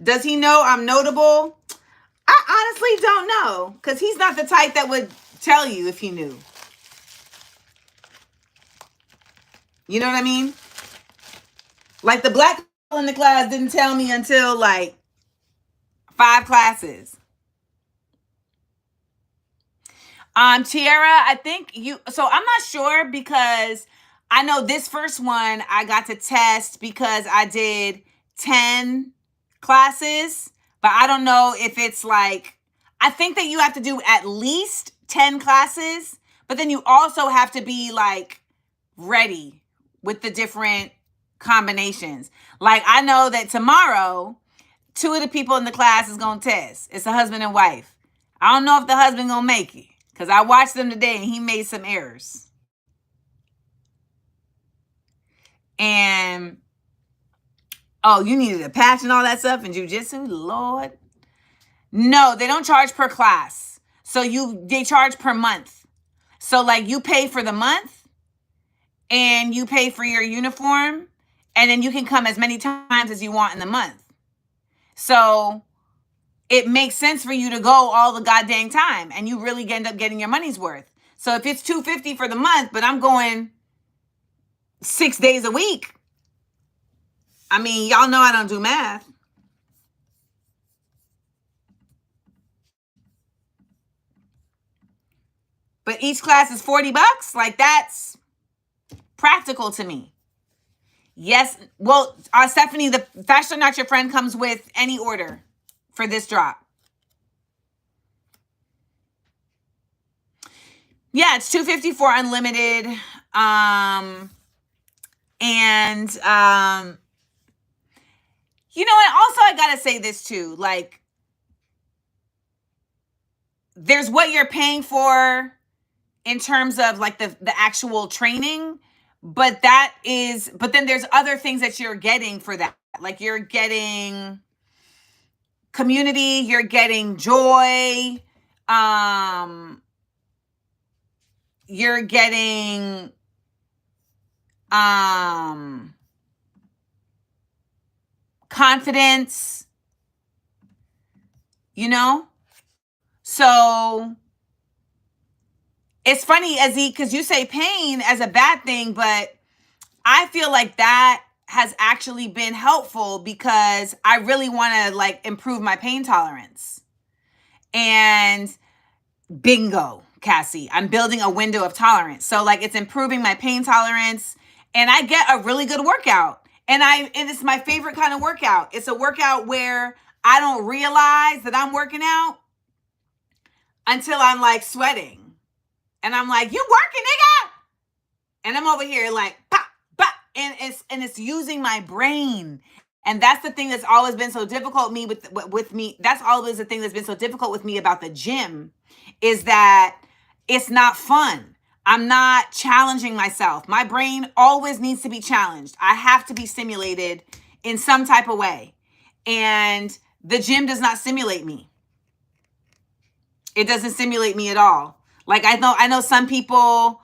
Does he know I'm notable? I honestly don't know, because he's not the type that would tell you if he knew. You know what I mean? Like the black girl in the class didn't tell me until like 5 classes. Tiara, I think so I'm not sure, because I know this first one I got to test because I did 10 classes, but I don't know if it's like, I think that you have to do at least 10 classes, but then you also have to be like ready with the different combinations. Like I know that tomorrow, 2 of the people in the class is going to test. It's a husband and wife. I don't know if the husband going to make it, because I watched them today and he made some errors. And, oh, you needed a patch and all that stuff in jiu-jitsu? Lord. No, they don't charge per class. So they charge per month. So like you pay for the month and you pay for your uniform, and then you can come as many times as you want in the month. So it makes sense for you to go all the goddamn time, and you really end up getting your money's worth. So if it's $250 for the month, but I'm going 6 days a week, I mean, y'all know I don't do math. But each class is $40. Like, that's practical to me. Yes. Well, Stephanie, the Fashion Not Your Friend comes with any order for this drop. Yeah, it's $250 for unlimited. You know what? Also, I gotta say this too. Like, there's what you're paying for in terms of like the actual training, but then there's other things that you're getting for that. Like you're getting community, you're getting joy, you're getting confidence, you know? So it's funny, Azzy, because you say pain as a bad thing, but I feel like that has actually been helpful because I really want to like improve my pain tolerance. And bingo, Cassie, I'm building a window of tolerance. So like it's improving my pain tolerance, and I get a really good workout. And it's my favorite kind of workout. It's a workout where I don't realize that I'm working out until I'm like sweating. And I'm like, you working, nigga? And I'm over here like, pop, pop. And it's using my brain. And that's the thing that's always been so difficult with me. That's always the thing that's been so difficult with me about the gym, is that it's not fun. I'm not challenging myself. My brain always needs to be challenged. I have to be stimulated in some type of way. And the gym does not stimulate me. It doesn't stimulate me at all. Like I know some people,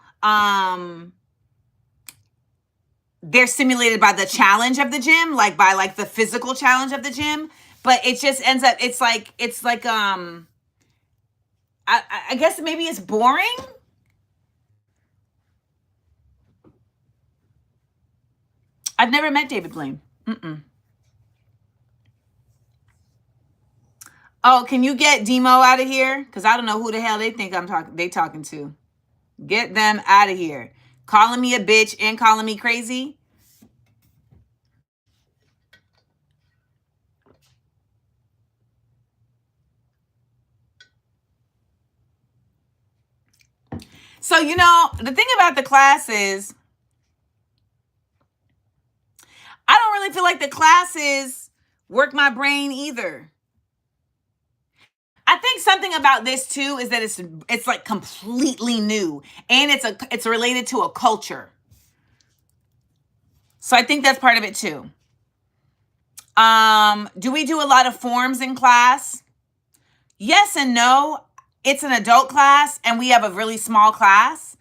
they're stimulated by the challenge of the gym, like by like the physical challenge of the gym, but it just ends up, it's like I guess maybe it's boring. I've never met David Blaine. Oh, can you get Demo out of here? Because I don't know who the hell they think they talking to. Get them out of here. Calling me a bitch and calling me crazy. So, you know, the thing about the class is, I don't really feel like the classes work my brain either. I think think something about this too is that it's like completely new, and it's related to a culture. So I think that's part of it too. Do we do a lot of forms in class? Yes and no. It's an adult class and we have a really small class.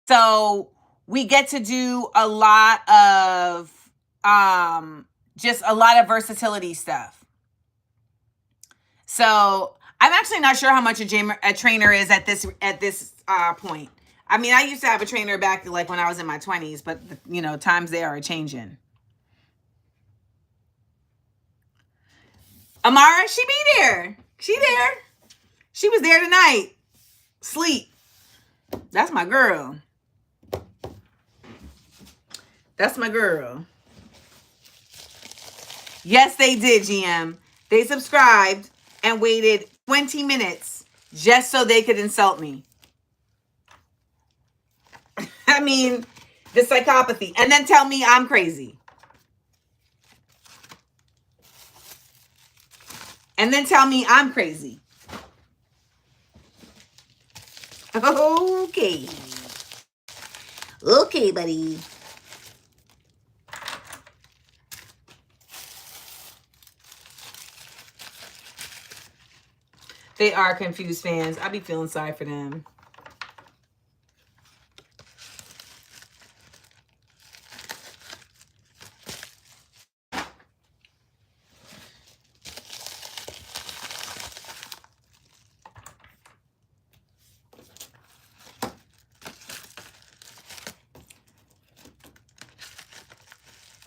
So we get to do a lot of just a lot of versatility stuff. So I'm actually not sure how much a trainer is at this point. I mean, I used to have a trainer back like when I was in my 20s, but you know, times they are changing. Amara, she be there. She there. She was there tonight. Sleep. That's my girl. That's my girl. Yes, they did, GM. They subscribed and waited 20 minutes just so they could insult me. I mean, the psychopathy. And then tell me I'm crazy. And then tell me I'm crazy. Okay. Okay, buddy. They are confused fans. I be feeling sorry for them.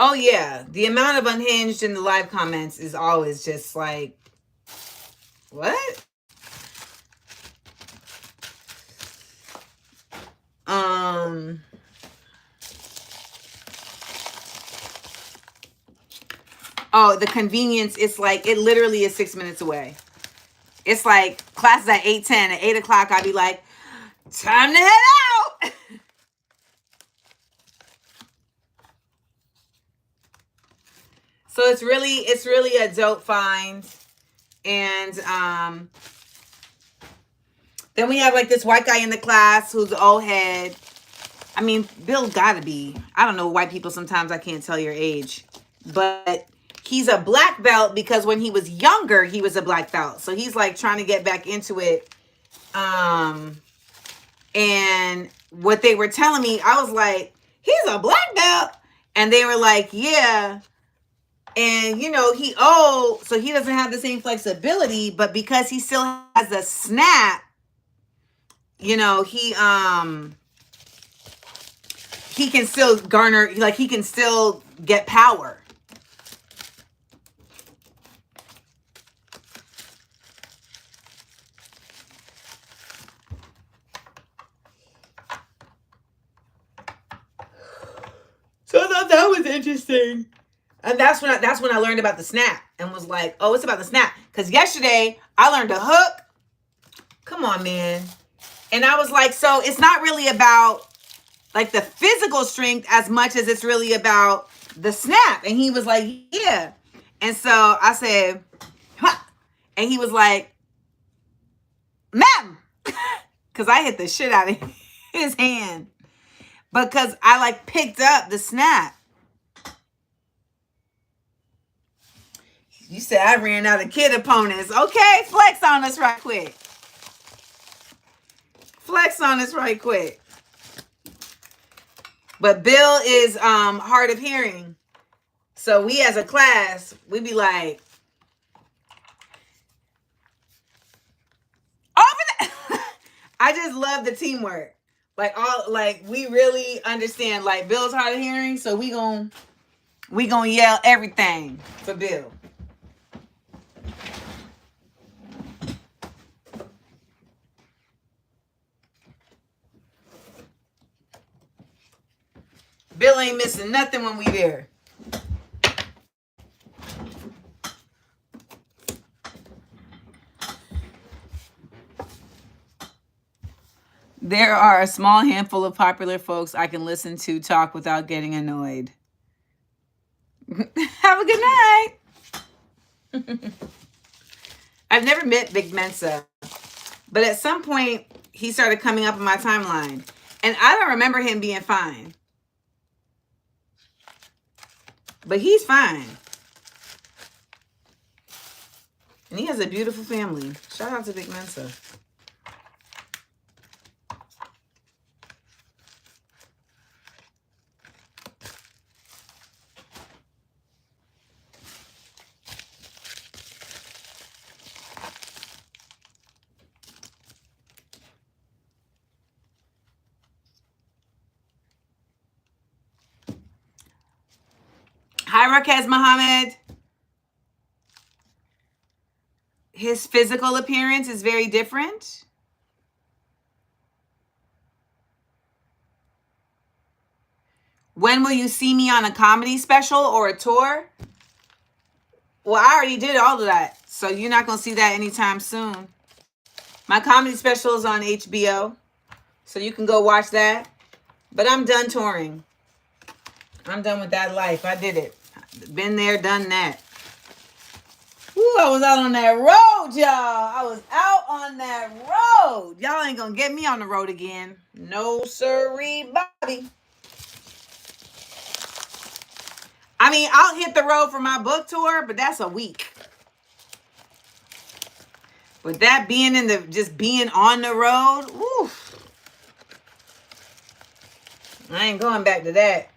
Oh, yeah. The amount of unhinged in the live comments is always just like, what? Oh, the convenience. It's like, it literally is 6 minutes away. It's like class is at 8:10. At 8 o'clock, I'd be like, time to head out. So it's really a dope find. And then we have like this white guy in the class who's the old head. I mean, Bill gotta be. I don't know, white people, sometimes I can't tell your age. But he's a black belt because when he was younger, he was a black belt. So he's like trying to get back into it. And what they were telling me, I was like, he's a black belt. And they were like, yeah. And, you know, he old, so he doesn't have the same flexibility, but because he still has a snap, you know, he can still garner, like he can still get power. So I thought that was interesting. And that's when I learned about the snap and was like, oh, it's about the snap. Because yesterday I learned a hook. Come on, man. And I was like, so it's not really about like the physical strength as much as it's really about the snap. And he was like, yeah. And so I said, huh. And he was like, ma'am. Because I hit the shit out of his hand. Because I like picked up the snap. You said I ran out of kid opponents. Okay, flex on us right quick. Flex on us right quick. But Bill is hard of hearing. So we as a class, we be like, over there. I just love the teamwork. Like we really understand. Like Bill's hard of hearing, so we gonna yell everything for Bill. Bill ain't missing nothing when we there. There are a small handful of popular folks I can listen to talk without getting annoyed. Have a good night. I've never met Big Mensa. But at some point, he started coming up in my timeline. And I don't remember him being fine. But he's fine. And he has a beautiful family. Shout out to Big Mensa. Hi, Raquez Muhammad. His physical appearance is very different. When will you see me on a comedy special or a tour? Well, I already did all of that, so you're not going to see that anytime soon. My comedy special is on HBO, so you can go watch that. But I'm done touring. I'm done with that life. I did it. Been there, done that. Woo, I was out on that road, y'all. I was out on that road. Y'all ain't gonna get me on the road again. No sirree, Bobby. I mean, I'll hit the road for my book tour, but that's a week. But that being just being on the road, oof. I ain't going back to that.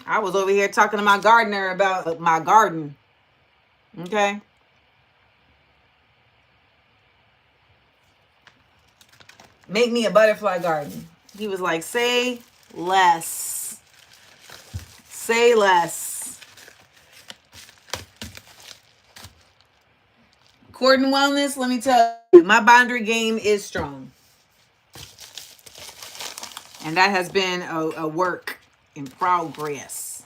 I was over here talking to my gardener about my garden. Okay. Make me a butterfly garden. He was like, say less. Say less. Court and wellness, let me tell you, my boundary game is strong. And that has been a work in progress.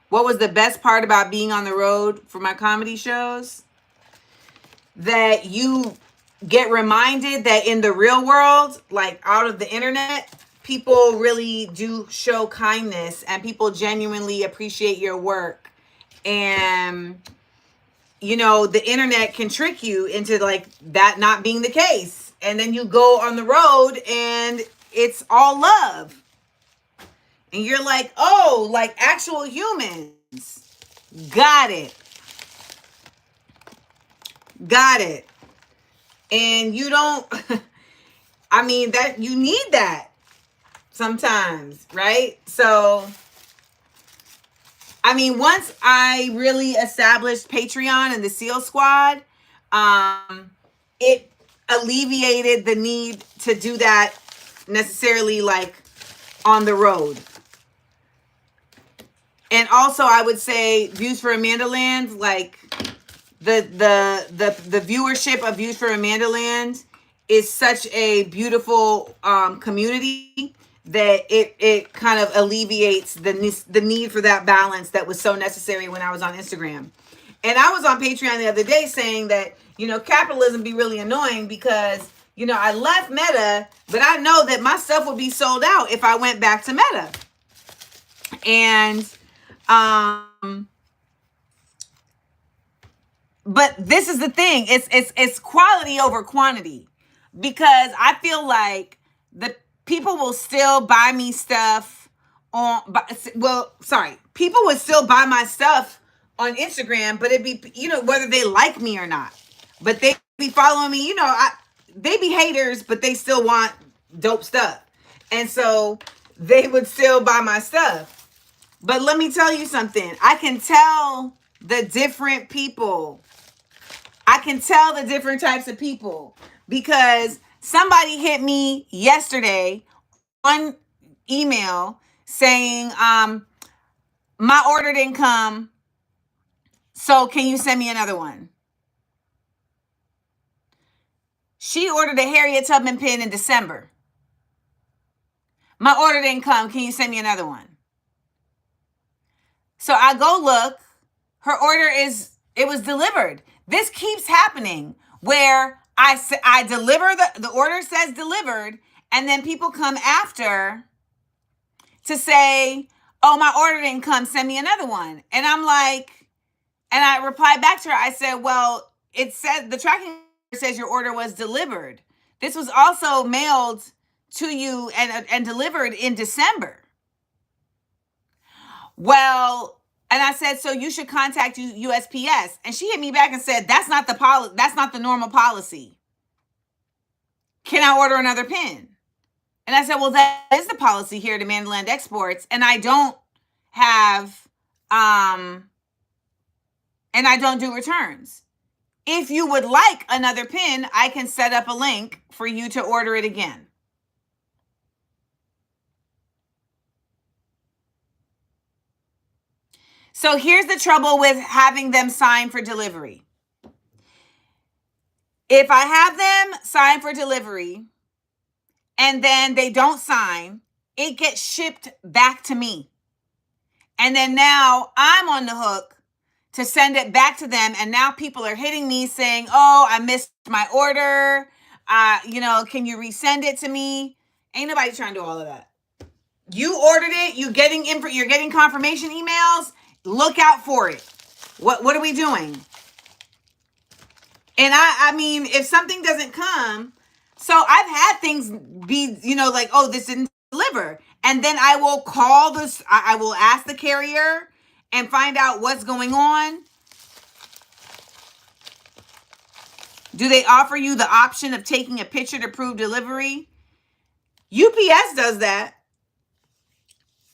What was the best part about being on the road for my comedy shows? That you get reminded that in the real world, like out of the internet, people really do show kindness and people genuinely appreciate your work. And, you know, the internet can trick you into like that not being the case. And then you go on the road and it's all love. And you're like, oh, like actual humans. Got it. Got it. And you don't, I mean, that you need that sometimes, right? So, I mean, once I really established Patreon and the SEAL Squad, it alleviated the need to do that necessarily like on the road. And also I would say Views for Amanda Land, like the viewership of Views for Amanda Land is such a beautiful community that it kind of alleviates the need for that balance that was so necessary when I was on Instagram. And I was on Patreon the other day saying that, you know, capitalism be really annoying because, you know, I left Meta, but I know that my stuff would be sold out if I went back to Meta. And, but this is the thing. It's quality over quantity because I feel like the people will still buy me stuff people would still buy my stuff on Instagram, but it'd be, you know, whether they like me or not. But they be following me, you know, they be haters, but they still want dope stuff. And so they would still buy my stuff. But let me tell you something. I can tell the different people. I can tell the different types of people because somebody hit me yesterday on email saying, my order didn't come. So can you send me another one? She ordered a Harriet Tubman pin in December. My order didn't come. Can you send me another one? So I go look. Her order it was delivered. This keeps happening where I deliver the order says delivered, and then people come after to say, oh, my order didn't come. Send me another one. And I'm like, and I replied back to her. I said, well, it said the tracking says your order was delivered. This was also mailed to you and delivered in December. Well, and I said, so you should contact USPS. And she hit me back and said, that's not the normal policy. Can I order another pin? And I said, well, that is the policy here at Amanda Land Exports, and I don't have and I don't do returns. If you would like another pin, I can set up a link for you to order it again. So here's the trouble with having them sign for delivery. If I have them sign for delivery and then they don't sign, it gets shipped back to me. And then now I'm on the hook to send it back to them. And now people are hitting me saying, oh, I missed my order. Can you resend it to me? Ain't nobody trying to do all of that. You ordered it. You're getting confirmation emails. Look out for it. What are we doing? And I mean, if something doesn't come, so I've had things be, like, oh, this didn't deliver. And then I will call I will ask the carrier and find out what's going on. Do they offer you the option of taking a picture to prove delivery? UPS does that.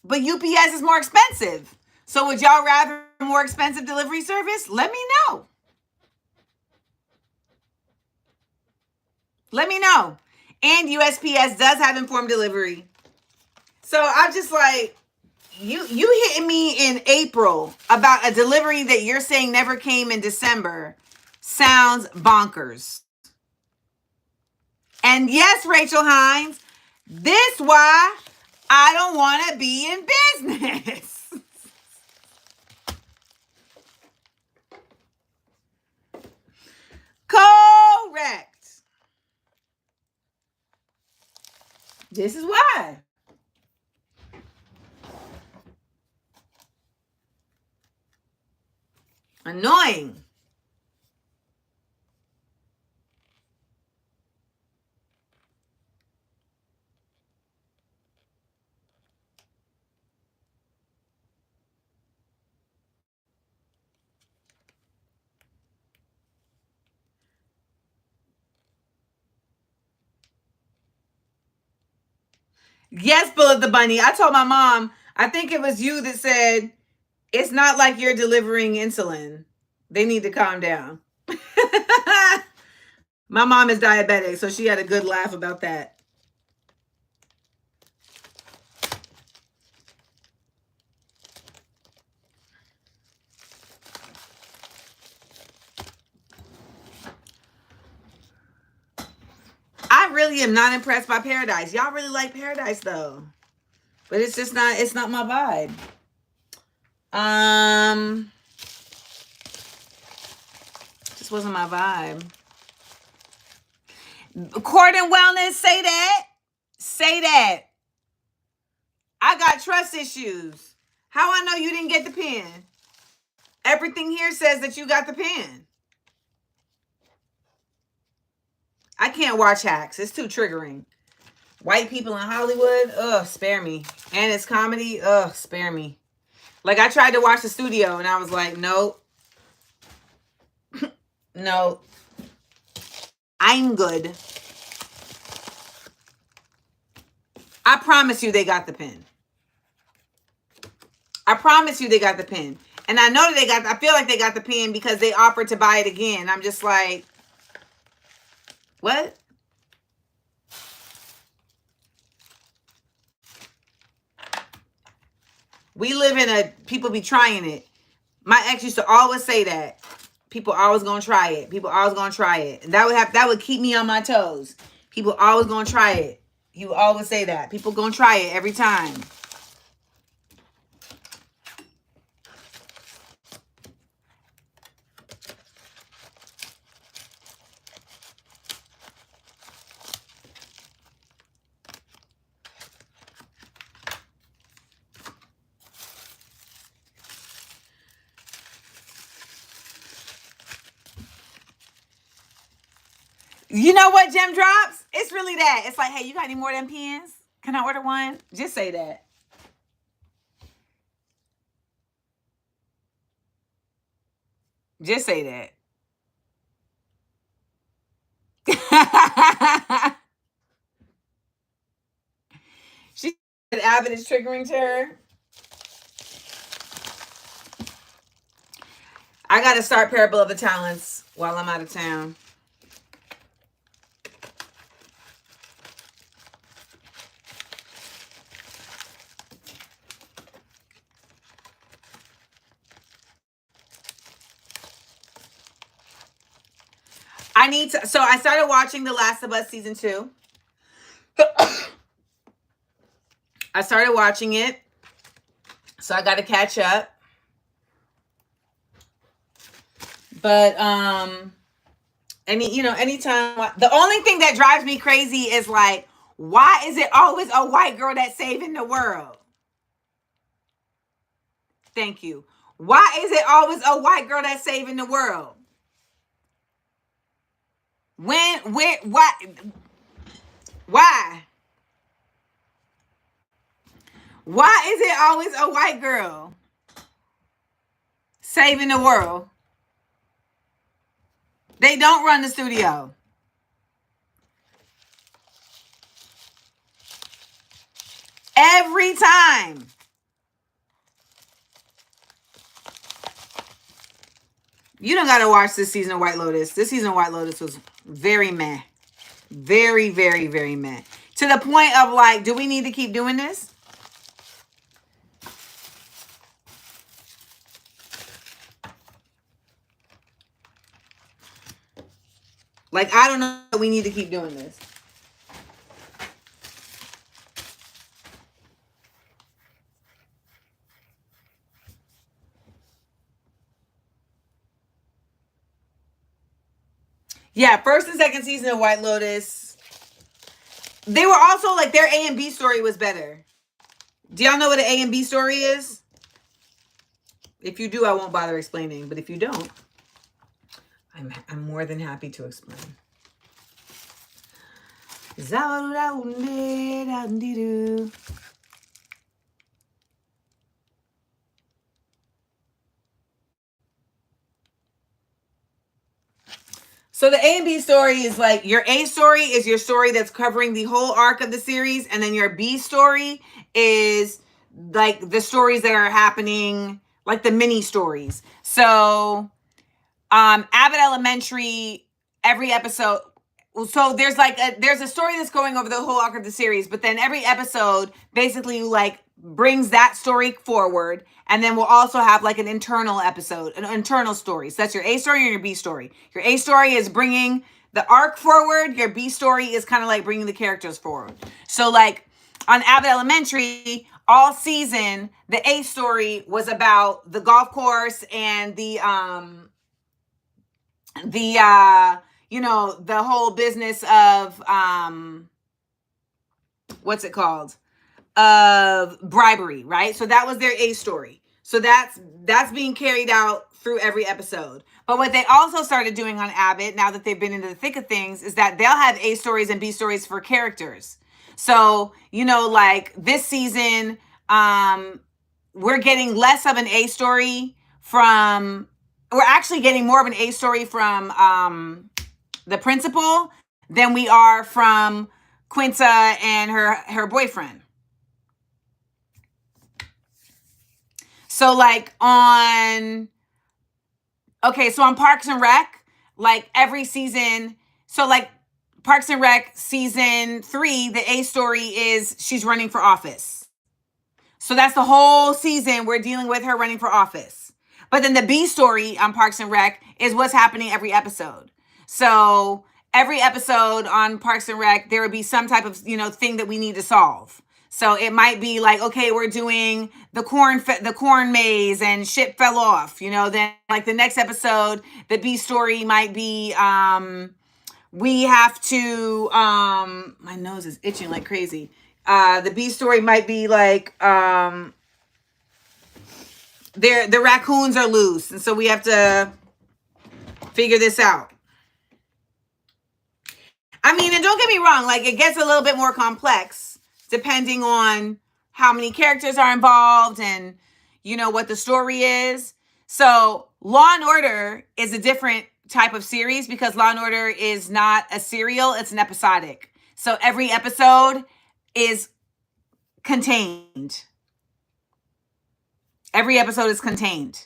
But UPS is more expensive. So would y'all rather a more expensive delivery service? Let me know. Let me know. And USPS does have informed delivery. So I'm just like, you hitting me in April about a delivery that you're saying never came in December sounds bonkers. And yes, Rachel Hines, this why I don't want to be in business. Correct. This is why. Annoying. Yes, Bullet the Bunny. I told my mom, I think it was you that said, it's not like you're delivering insulin. They need to calm down. My mom is diabetic, so she had a good laugh about that. I really am not impressed by Paradise. Y'all really like Paradise though. But it's just not, it's not my vibe. Just wasn't my vibe. Court and Wellness, say that. Say that. I got trust issues. How I know you didn't get the pen? Everything here says that you got the pen. I can't watch hacks. It's too triggering. White people in Hollywood, ugh, spare me. And it's comedy, ugh, spare me. Like, I tried to watch The Studio, and I was like, nope. No. I'm good. I promise you they got the pen. I promise you they got the pen. And I know that I feel like they got the pen because they offered to buy it again. I'm just like, what? We live in a, people be trying it. My ex used to always say that. People always gonna try it. People always gonna try it. And that would keep me on my toes. People always gonna try it. He would always say that. People gonna try it every time. You know what, Gem Drops? It's really that. It's like, hey, you got any more of them pens? Can I order one? Just say that. Just say that. She said Abbott is triggering to her. I got to start Parable of the Talents while I'm out of town. I need to. So I started watching The Last of Us season 2. I started watching it, so I got to catch up. But anytime. The only thing that drives me crazy is like, why is it always a white girl that's saving the world? Thank you. Why is it always a white girl that's saving the world? When, where, what? Why? Why is it always a white girl saving the world? They don't run the studio. Every time. You don't got to watch this season of White Lotus. This season of White Lotus was very meh. Very, very, very meh. To the point of like, do we need to keep doing this? Like, I don't know if we need to keep doing this. Yeah, first and second season of White Lotus. They were also like, their A and B story was better. Do y'all know what an A and B story is? If you do, I won't bother explaining. But if you don't, I'm more than happy to explain. So the A and B story is like, your A story is your story that's covering the whole arc of the series. And then your B story is like the stories that are happening, like the mini stories. So Abbott Elementary, every episode. So there's a story that's going over the whole arc of the series, but then every episode basically like brings that story forward, and then we'll also have like an internal episode, an internal story. So that's your A story and your B story. Your A story is bringing the arc forward. Your B story is kind of like bringing the characters forward. So like on Abbott Elementary, all season, the A story was about the golf course and the the whole business of what's it called, of bribery, right? So that was their A story. So that's being carried out through every episode. But what they also started doing on Abbott, now that they've been into the thick of things, is that they'll have A stories and B stories for characters. So like this season, we're getting less of an A story from we're actually getting more of an A story from the principal than we are from Quinta and her boyfriend. So like on Parks and Rec, like every season, so like Parks and Rec season 3, the A story is she's running for office. So that's the whole season we're dealing with her running for office. But then the B story on Parks and Rec is what's happening every episode. So every episode on Parks and Rec, there would be some type of, thing that we need to solve. So it might be like, okay, we're doing the corn maze and shit fell off, then like the next episode, the B story might be, we have to, my nose is itching like crazy. The B story might be like, the raccoons are loose, and so we have to figure this out. I mean, and don't get me wrong, like it gets a little bit more complex depending on how many characters are involved and, you know, what the story is. So Law and Order is a different type of series because Law and Order is not a serial, it's an episodic. So every episode is contained. Every episode is contained.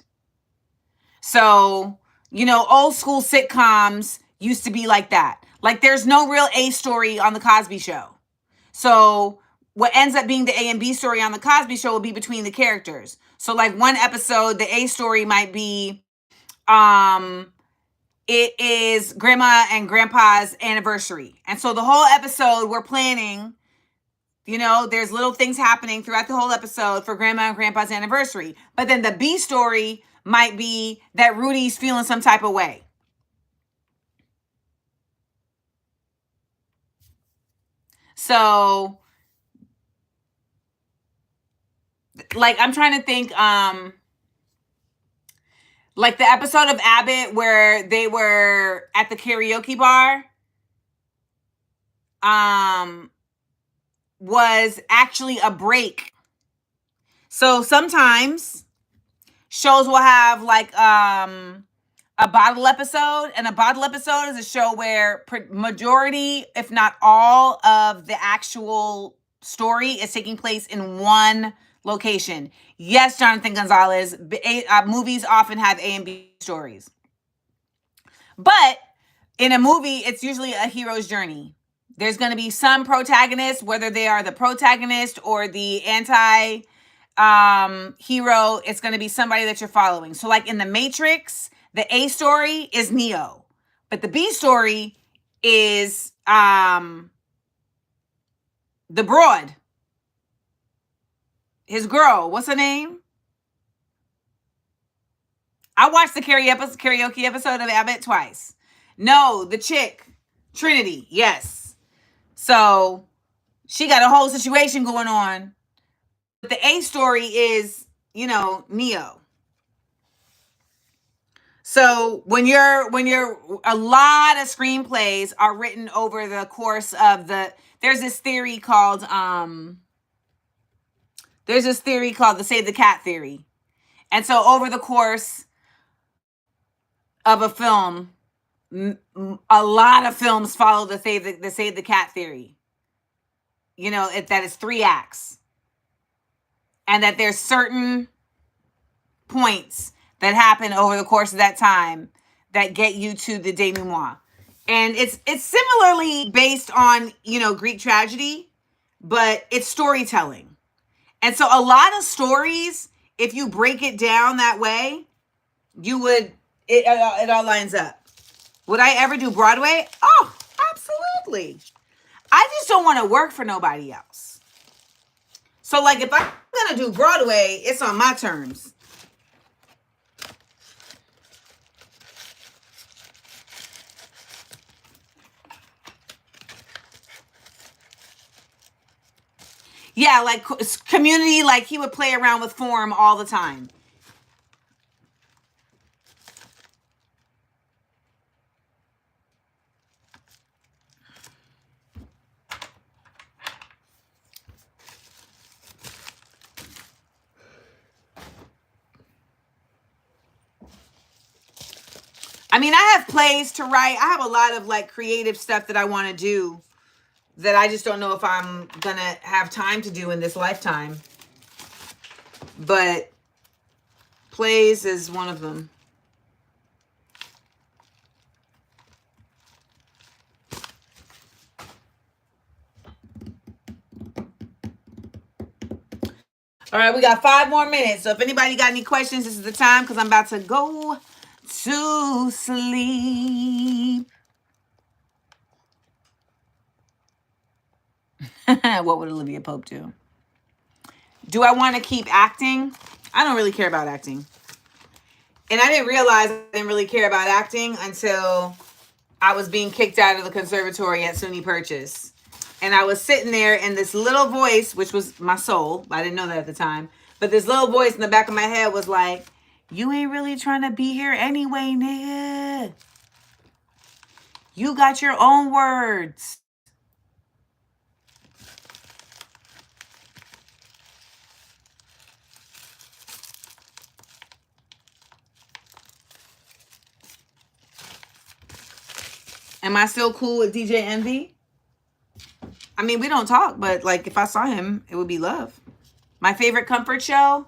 So, you know, old school sitcoms used to be like that. Like there's no real A story on the Cosby Show. So what ends up being the A and B story on the Cosby Show will be between the characters. So like one episode, the A story might be, it is Grandma and Grandpa's anniversary. And so the whole episode we're planning, you know, there's little things happening throughout the whole episode for Grandma and Grandpa's anniversary. But then the B story might be that Rudy's feeling some type of way. So, like, I'm trying to think, like the episode of Abbott where they were at the karaoke bar, was actually a break. So sometimes shows will have like a bottle episode, and a bottle episode is a show where majority, if not all, of the actual story is taking place in one location. Yes, Jonathan Gonzalez, movies often have A and B stories. But in a movie, it's usually a hero's journey. There's going to be some protagonist, whether they are the protagonist or the anti hero, it's going to be somebody that you're following. So like in The Matrix, the A story is Neo, but the B story is the broad. His girl, what's her name? I watched the karaoke episode of Abbott twice. No, the chick, Trinity, yes. So she got a whole situation going on. But the A story is, you know, Neo. So when you're a lot of screenplays are written over the course of there's this theory called the Save the Cat theory. And so over the course of a film, a lot of films follow the Save the Cat theory. You know, that is 3 acts. And that there's certain points that happen over the course of that time that get you to the denouement. And it's similarly based on, you know, Greek tragedy, but it's storytelling. And so a lot of stories, if you break it down that way, it all lines up. Would I ever do Broadway? Oh, absolutely. I just don't want to work for nobody else. So like if I'm going to do Broadway, it's on my terms. Yeah, like Community, like he would play around with form all the time. I mean, I have plays to write. I have a lot of like creative stuff that I want to do that I just don't know if I'm going to have time to do in this lifetime. But plays is one of them. All right, we got 5 more minutes. So if anybody got any questions, this is the time because I'm about to go to sleep. What would Olivia Pope do? Do I want to keep acting? I don't really care about acting. And I didn't realize I didn't really care about acting until I was being kicked out of the conservatory at SUNY Purchase. And I was sitting there and this little voice, which was my soul, I didn't know that at the time, but this little voice in the back of my head was like, you ain't really trying to be here anyway, nigga. You got your own words. Am I still cool with DJ Envy? I mean, we don't talk, but like if I saw him, it would be love. My favorite comfort show?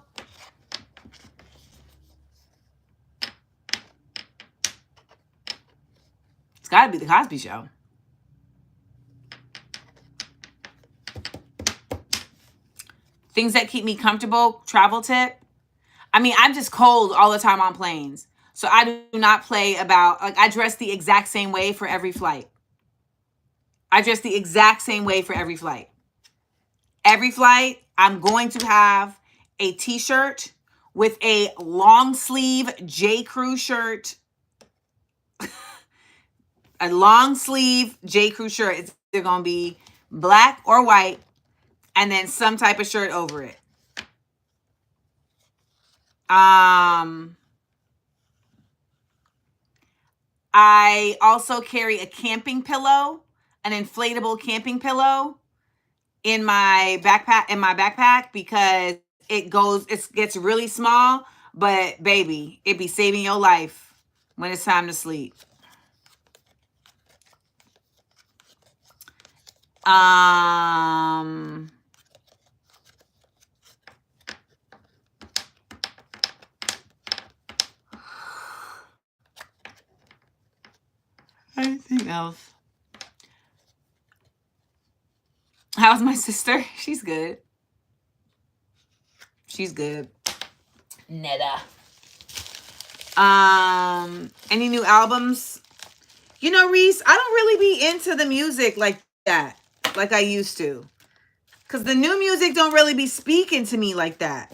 It's got to be The Cosby Show. Things that keep me comfortable, travel tip. I mean, I'm just cold all the time on planes. So I do not play about, like, I dress the exact same way for every flight. I dress the exact same way for every flight. Every flight, I'm going to have a t-shirt with a long sleeve J. Crew shirt. A long sleeve J. Crew shirt. It's either going to be black or white, and then some type of shirt over it. I also carry a camping pillow, an inflatable camping pillow in my backpack because it gets really small, but baby, it be saving your life when it's time to sleep. Anything else? How's my sister? She's good. She's good. Netta. Any new albums? You know, Reese, I don't really be into the music like that, like I used to. Because the new music don't really be speaking to me like that.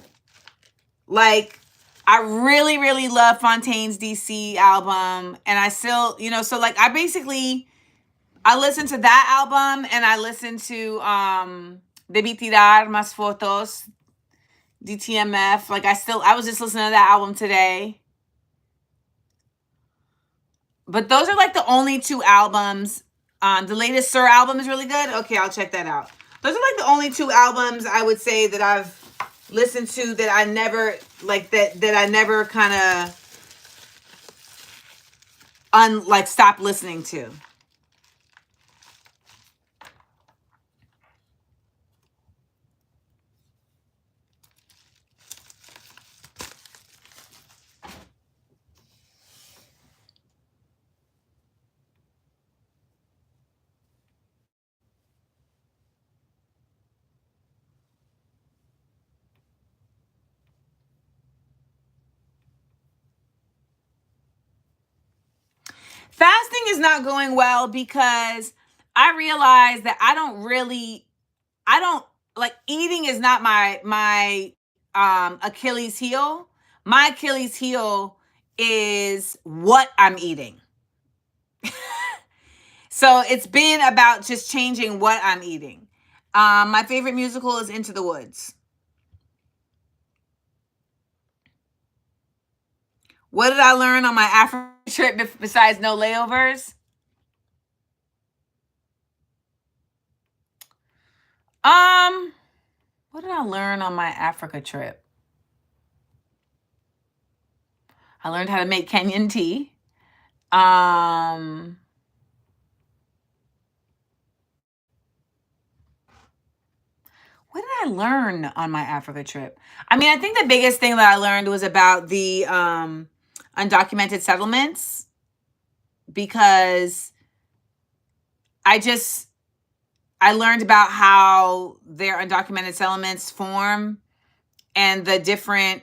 Like, I really, really love Fontaine's DC album. And I still, you know, so like I listened to that album and I listened to Debí Tirar Más Fotos, DTMF. Like I was just listening to that album today. But those are like the only two albums. The latest Sir album is really good. Okay, I'll check that out. Those are like the only two albums I would say that I've listened to that I never like that I never kind of stopped listening to. Fasting is not going well because I realize that I don't like eating is not my Achilles heel. My Achilles heel is what I'm eating. So it's been about just changing what I'm eating. My favorite musical is Into the Woods. What did I learn on my Africa trip besides no layovers? What did I learn on my Africa trip? I learned how to make Kenyan tea. What did I learn on my Africa trip? I mean, I think the biggest thing that I learned was about the undocumented settlements because I learned about how their undocumented settlements form and the different,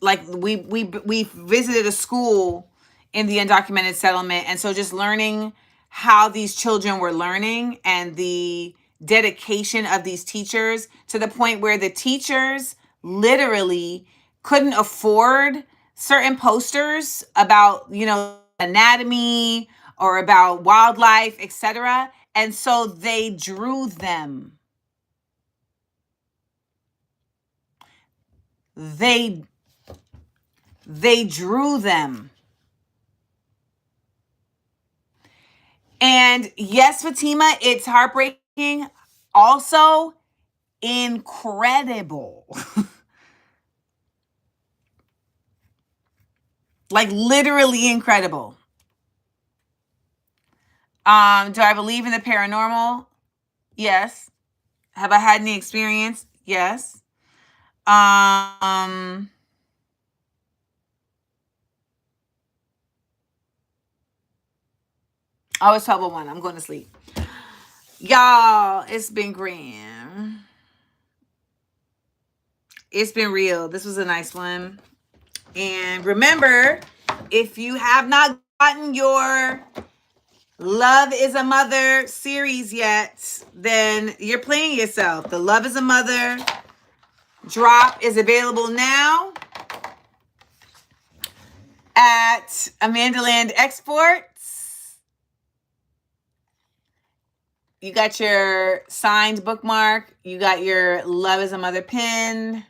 like we visited a school in the undocumented settlement, and so just learning how these children were learning and the dedication of these teachers to the point where the teachers literally couldn't afford certain posters about, you know, anatomy or about wildlife, etc. And so they drew them. They drew them. And yes, Fatima, it's heartbreaking. Also, incredible. Like literally incredible. Do I believe in the paranormal? Yes. Have I had any experience? Yes. Oh, it's 12:01. I'm going to sleep. Y'all, it's been grand. It's been real. This was a nice one. And remember, if you have not gotten your Love is a Mother series yet, then you're playing yourself. The Love is a Mother drop is available now at Amanda Land Exports. You got your signed bookmark. You got your Love is a Mother pin.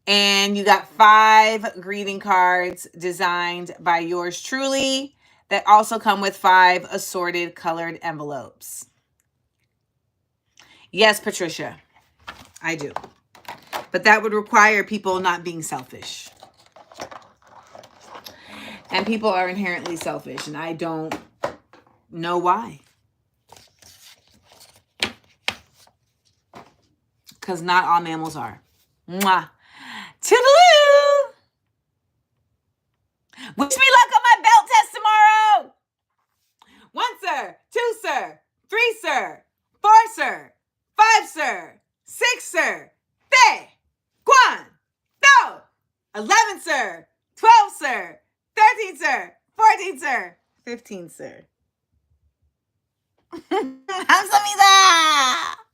And you got 5 greeting cards designed by yours truly that also come with 5 assorted colored envelopes. Yes, Patricia, I do. But that would require people not being selfish. And people are inherently selfish, and I don't know why. Because not all mammals are. Mwah. Toodaloo! Wish me luck on my belt test tomorrow! 1, sir. 2, sir. 3, sir. 4, sir. 5, sir. 6, sir. 3, 1, 2, 11, sir. 12, sir. 13, sir. 14, sir. 15, sir. 감사합니다.